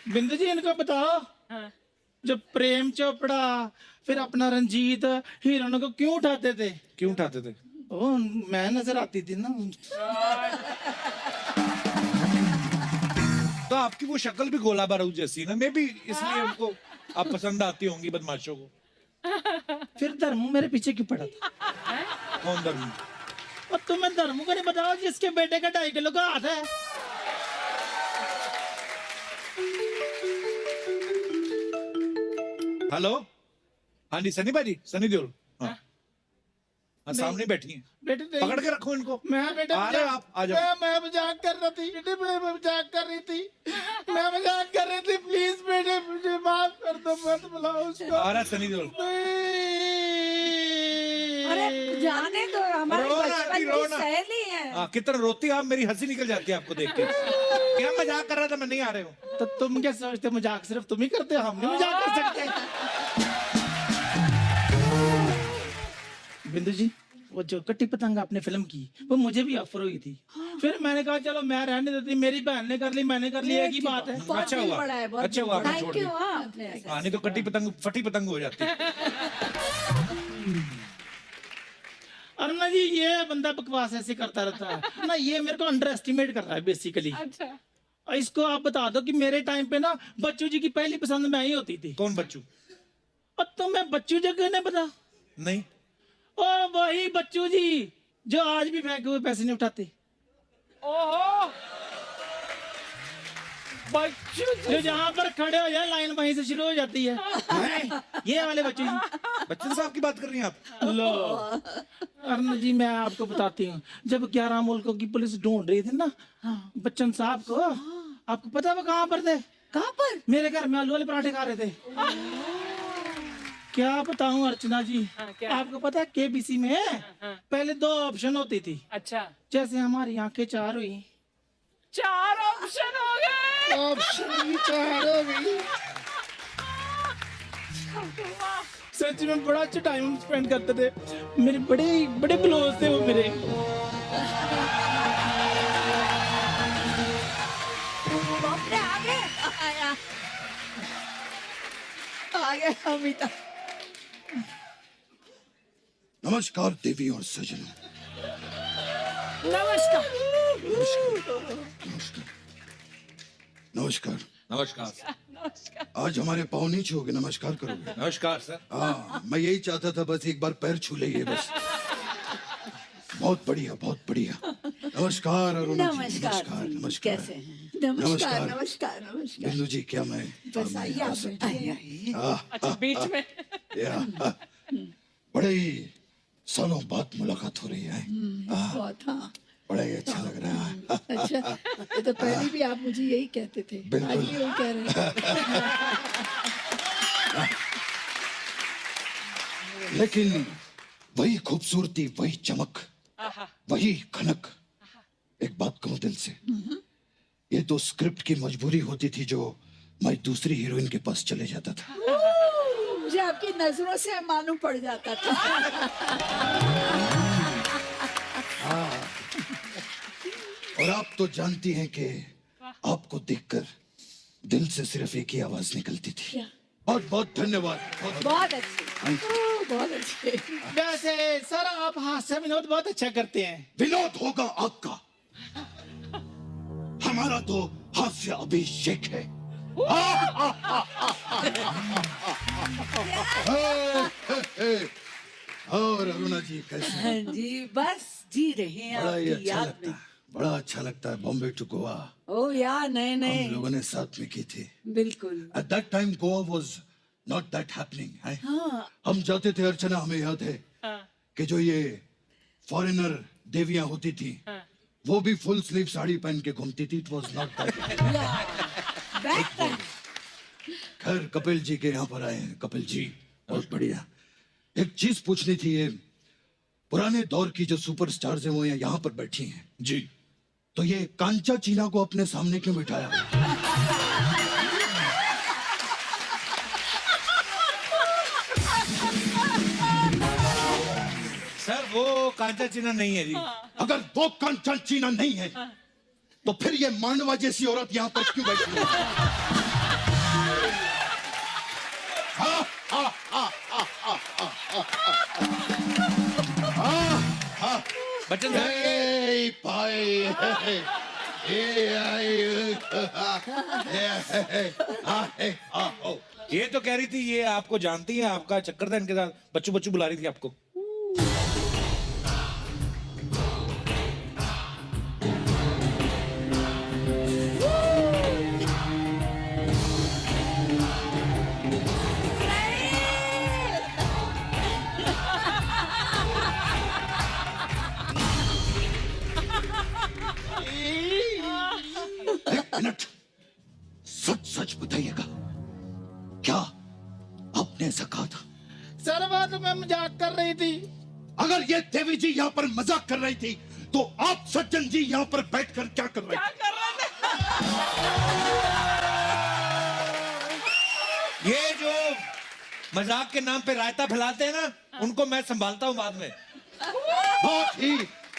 बिंदु जी इनको बताओ, जब प्रेम चोपड़ा फिर अपना रंजीत हीरोइनों को क्यों उठाते थे? क्यों उठाते थे? ओ, मैं नजर आती थी ना। तो आपकी वो शक्ल भी गोला बारूद जैसी ना, मे भी इसलिए उनको आप पसंद आती होंगी बदमाशों को। फिर धर्मू मेरे पीछे क्यों पड़ा था? कौन धर्म? और तुम्हें धर्मू को नहीं बताओ जिसके बेटे का 2.5 किलो का हाथ है? हेलो, हाँ जी सनी भाजी, सनी देओल। हाँ हाँ, सामने बैठी हैं। बेटे नहीं। पकड़ के रखो इनको। मैं बेटा आ रहे हो आप, आ जाओ। मैं मजाक कर रही थी बेटे, मैं मजाक कर रही थी, मैं मजाक कर रही थी। प्लीज बेटे मुझे माफ कर दो, मत बुलाओ उसको। आ रहा है सनी देओल। अरे जाने दो, हमारे रोना, बचपन आंटी, की रोना। सहेली है। हाँ, कितना रोती आप, मेरी हंसी निकल जाती है आपको देख के। क्या मजाक कर रहा था मैं, नहीं आ रहे हो। तो तुम क्या सोचते मजाक सिर्फ तुम ही करते हो, हम नहीं मजाक कर सकते? बिंदु जी, वो जो कट्टी पतंग आपने फिल्म की, वो मुझे भी ऑफर हुई थी। फिर मैंने कहा चलो मैं रहने देती, मेरी बहन ने कर ली, मैंने कर ली, एक ही बात है। बहुत अच्छा दिल हुआ, बड़ा है, बहुत अच्छा हुआ आपने छोड़ थैंक यू। दी। आपने ऐसा- हाँ, नहीं तो कट्टी पतंग फटी पतंग हो जाती। अरुणा जी, ये बंदा बकवास ऐसे करता रहता है ना, ये मेरे को अंडर एस्टिमेट कर रहा है बेसिकली। अच्छा। इसको आप बता दो कि मेरे टाइम पे ना बच्चू जी की पहली पसंद मैं ही होती थी। कौन बच्चू? और तुम्हें बच्चू जी को नहीं पता? नहीं। ओ वही बच्चू जी जो आज भी फेंके हुए पैसे नहीं उठाते, ओहो, बच्चू जो जहाँ पर खड़े हो जाए लाइन वहीं से शुरू हो जाती है। ये वाले बच्चू जी। बच्चन साहब की बात कर रही हैं आप? लो अरुण जी, मैं आपको बताती हूँ, जब 11 मुल्कों की पुलिस ढूंढ रही थी ना बच्चन साहब को, आपको पता है वो कहाँ पर थे? कहाँ पर? मेरे घर में आलू वाले पराठे खा रहे थे। क्या बताऊं अर्चना जी, क्या? आपको पता है केबीसी में पहले 2 ऑप्शन होती थी। अच्छा, जैसे हमारी आंखें 4 हुई, 4 ऑप्शन हो गए। ऑप्शन 4 हो गई। सच में बड़ा अच्छा टाइम स्पेंड करते थे, मेरे बड़े बड़े क्लोज थे वो मेरे। बाप रे, आ गए। आया। आ गए अमिता। नमस्कार देवी और सजनों। नमस्कार। नमस्कार। नमस्कार। आज हमारे पाँव नहीं छूओगे, नमस्कार करोगे? नमस्कार सर। हाँ, मैं यही चाहता था, बस एक बार पैर छू लीजिए बस। बहुत बढ़िया, बहुत बढ़िया। नमस्कार अरुणा जी। नमस्कार। नमस्कार, नमस्कार। कैसे हैं? नमस्कार नमस्कार नमस्कार। बिंदु जी, क्या मैं बस आइए आप बैठिए। अच्छा, बीच में। बड़े ही सालों बाद मुलाकात हो रही है। बहुत, हाँ बड़ा ही अच्छा लग रहा है। अच्छा, ये तो पहले भी आप मुझे यही कहते थे, बिल्कुल। आज भी वो कह रहे हैं। लेकिन वही खूबसूरती, वही चमक, वही खनक। एक बात कहूं दिल से, ये तो स्क्रिप्ट की मजबूरी होती थी जो मैं दूसरी हीरोइन के पास चले जाता था। मुझे आपकी आपकी नजरों से मालूम पड़ जाता था। और आप तो जानती हैं कि आपको देखकर दिल से सिर्फ एक ही आवाज निकलती थी। बहुत बहुत धन्यवाद। बहुत अच्छे, बहुत अच्छे। वैसे सर आप हास्य विनोद बहुत अच्छा करते हैं। विनोद होगा आपका, हमारा तो हास्य अभिषेक है। और अरुणा जी कैसे हैं? हाँ जी, बस जी रहे हैं बड़ा ही आपकी अच्छा याद लगता में। है, बड़ा अच्छा लगता है। बॉम्बे टू गोवा ओ यार, नहीं हम नहीं, लोगों ने साथ में की थी। बिल्कुल। At that time Goa was not that happening है? हाँ, हम जाते थे अर्चना, हमें याद है कि जो ये फॉरेनर देवियां होती थी वो भी फुल स्लीव साड़ी पहन के घूमती थी। It was not that। Back time. खैर कपिल जी के यहाँ पर आए हैं। कपिल जी बहुत बढ़िया। एक चीज पूछनी थी, ये पुराने दौर की जो सुपरस्टार्स हैं वो यहाँ पर बैठी हैं जी। तो ये कांचा चीना को अपने सामने क्यों बिठाया? सर वो कांचा चीना नहीं है जी। अगर वो कांचा चीना नहीं है तो फिर ये मांडवा जैसी औरत यहाँ पर क्यों बैठी है? बच्चन साहब Hey, भाई, ये तो कह रही थी ये आपको जानती है, आपका चक्कर था इनके साथ, बच्चू बच्चू बुला रही थी आपको। एक मिनट, सच सच बताइएगा, क्या आपने ऐसा कहा था? सर बात मैं मजाक कर रही थी। अगर ये देवी जी यहाँ पर मजाक कर रही थी तो आप सज्जन जी यहाँ पर बैठकर क्या कर रहे थे? ये जो मजाक के नाम पे रायता फैलाते हैं ना, उनको मैं संभालता हूँ बाद में। बहुत ही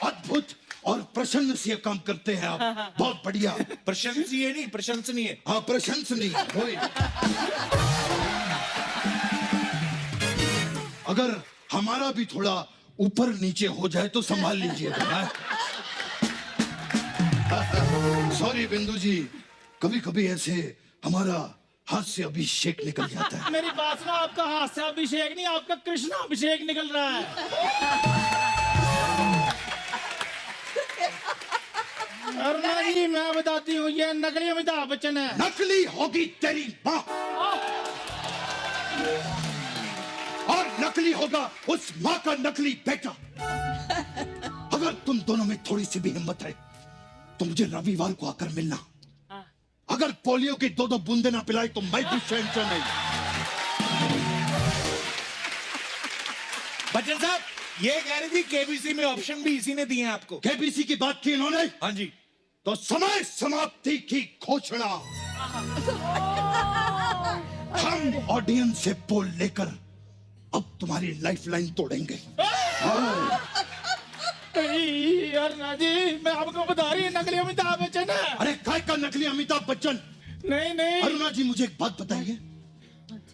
अद्भुत और प्रशंसनीय काम करते हैं आप। बहुत बढ़िया। प्रशंसनीय नहीं, प्रशंसनीय। हाँ, प्रशंसनीय। वही। अगर हमारा भी थोड़ा ऊपर नीचे हो जाए तो संभाल लीजिएगा। सॉरी बिंदु जी, कभी कभी ऐसे हमारा हास्य अभिषेक निकल जाता है। मेरी बात सुनो, आपका हास्य अभिषेक नहीं, आपका कृष्णा अभिषेक निकल रहा है। अरुणा जी मैं बताती हूँ, ये नकली अमिताभ बच्चन है। नकली होगी तेरी माँ, और नकली होगा उस माँ का नकली बेटा। अगर तुम दोनों में थोड़ी सी भी हिम्मत है तो मुझे रविवार को आकर मिलना। अगर पोलियो की 2-2 बूंदे ना पिलाई तो मैं भी शहंशाह नहीं। बच्चन साहब ये कह रही थी केबीसी में ऑप्शन भी इसी ने दिए हैं आपको। केबीसी की बात की इन्होंने, हाँ जी। तो समय समाप्ति की घोषणा। हम ऑडियंस से पोल लेकर अब तुम्हारी लाइफलाइन तोड़ेंगे। अरुणा जी मैं आपको बता रही हूँ, नकली अमिताभ बच्चन है। अरे काय का नकली अमिताभ बच्चन? नहीं नहीं अरुणा जी मुझे एक बात बताइए,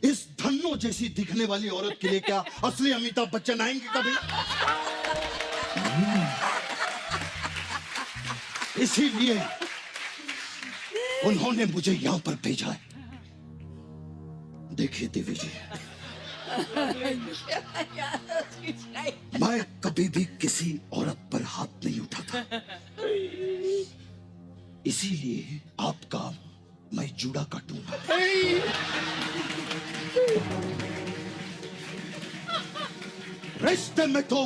इस धन्नो जैसी दिखने वाली औरत के लिए क्या असली अमिताभ बच्चन आएंगे कभी? इसीलिए उन्होंने मुझे यहां पर भेजा है। देखिए देवी जी, मैं कभी भी किसी औरत पर हाथ नहीं उठाता, इसीलिए आपका मैं जूड़ा काटूंगा। रिश्ते में तो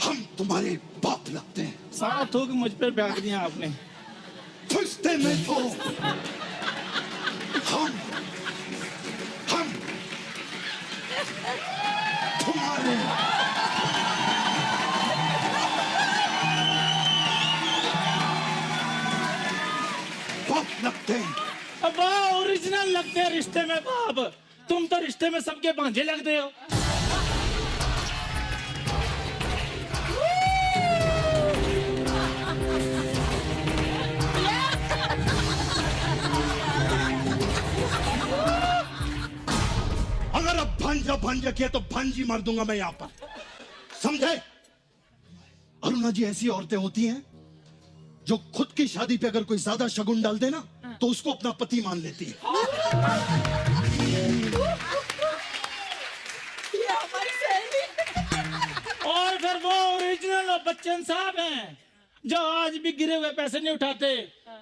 हम तुम्हारे बाप लगते हैं, सारा थूक मुझ पे फेंक दिया आपने। रिश्ते में तो हम तुम्हारे बाप लगते हैं। अब ओरिजिनल लगते हैं रिश्ते में बाप। तुम तो रिश्ते में सबके भांजे लगते हो। अगर अब भांजा भांजा किया तो भांजी मार दूंगा मैं यहां पर, समझे? अरुणा जी, ऐसी औरतें होती हैं जो खुद की शादी पे अगर कोई ज्यादा शगुन डाल दे ना तो उसको अपना पति मान लेती है। ये हमारी सहेली। और फिर वो ओरिजिनल बच्चन साहब हैं जो आज भी गिरे हुए पैसे नहीं उठाते।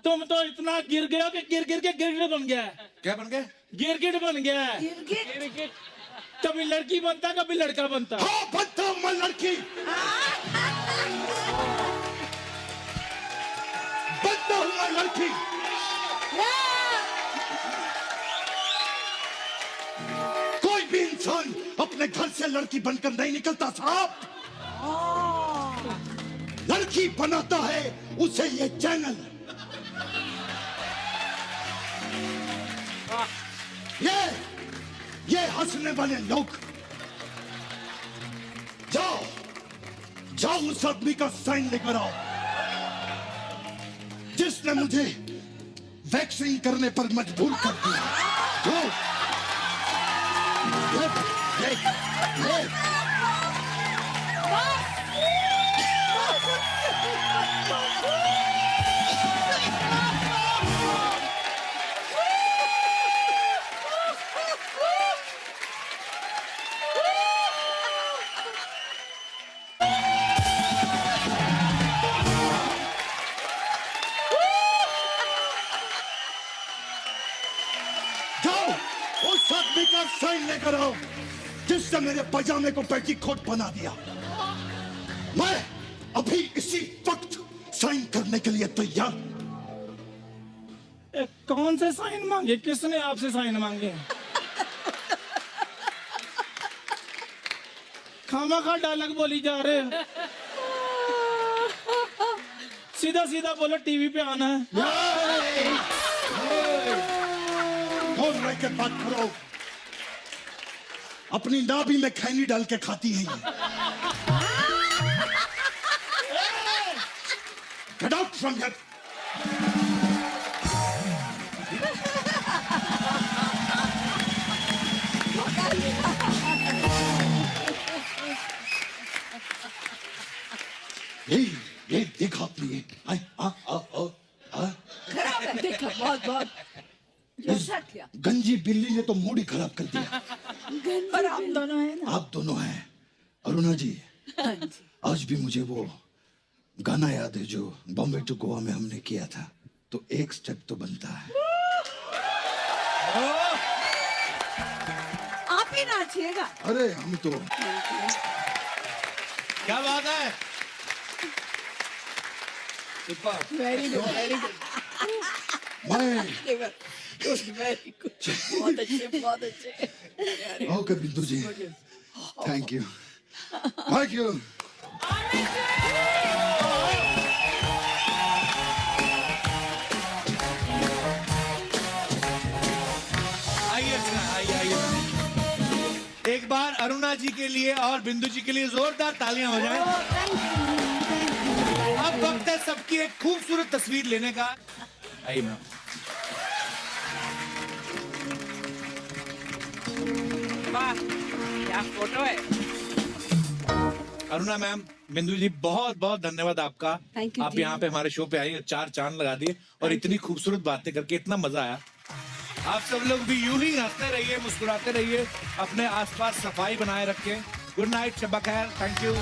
तुम तो इतना गिर गए हो कि गिर गिर के गिरगिट बन गया है। क्या बन गया? गिरगिट बन गया है। गिरगिट। कभी लड़की बनता कभी लड़का बनता। हाँ, बनता हूं मैं लड़की, बनता हूं मैं लड़की। कोई भी इंसान अपने घर से लड़की बनकर नहीं निकलता साहब, लड़की बनाता है उसे ये चैनल। ये हंसने वाले लोग, जाओ जाओ उस आदमी का साइन लेकर आओ जिसने मुझे वैक्सीन करने पर मजबूर कर दिया। जाओ, ये। उस आदमी का साइन लेकर आओ जिसने मेरे पजामे को पेटीकोट बना दिया। मैं अभी इसी वक्त साइन करने के लिए तैयार। कौन से साइन मांगे? किसने आपसे साइन मांगे? खामखा डायलॉग बोली जा रहे हो। सीधा सीधा बोलो टीवी पे आना है। कौन रह के बात करो, अपनी नाभि में खैनी डाल के खाती है ये। Get out from here. ये देखा आपने ये? देखा, बहुत बहुत। ऐसा क्या? गंजी बिल्ली ने तो मूड ही खराब कर दिया। पर आप दोनों हैं ना। आप दोनों हैं। अरुणा जी, आज भी मुझे वो गाना याद है जो बॉम्बे टू गोवा में हमने किया था, तो एक स्टेप तो बनता है। आप ही नाचिएगा। अरे हम तो क्या बात है? वेरी गुड, वेरी गुड, मैं वेरी गुड, बहुत अच्छे, बहुत अच्छे। ओके बिंदु जी, थैंक यू, थैंक यू। आइए। एक बार अरुणा जी के लिए और बिंदु जी के लिए जोरदार तालियां हो जाएं। अब वक्त है सबकी एक खूबसूरत तस्वीर लेने का। आइए मैम। वाह, क्या फोटो है। अरुणा मैम, बिंदु जी, बहुत बहुत धन्यवाद आपका। Thank you, आप जी। यहाँ पे हमारे शो पे आई, 4 चांद लगा दिए और इतनी खूबसूरत बातें करके इतना मजा आया। आप सब लोग भी यूं ही हंसते रहिए, मुस्कुराते रहिए, अपने आसपास सफाई बनाए रखें। गुड नाइट, शब्बा खैर, थैंक यू।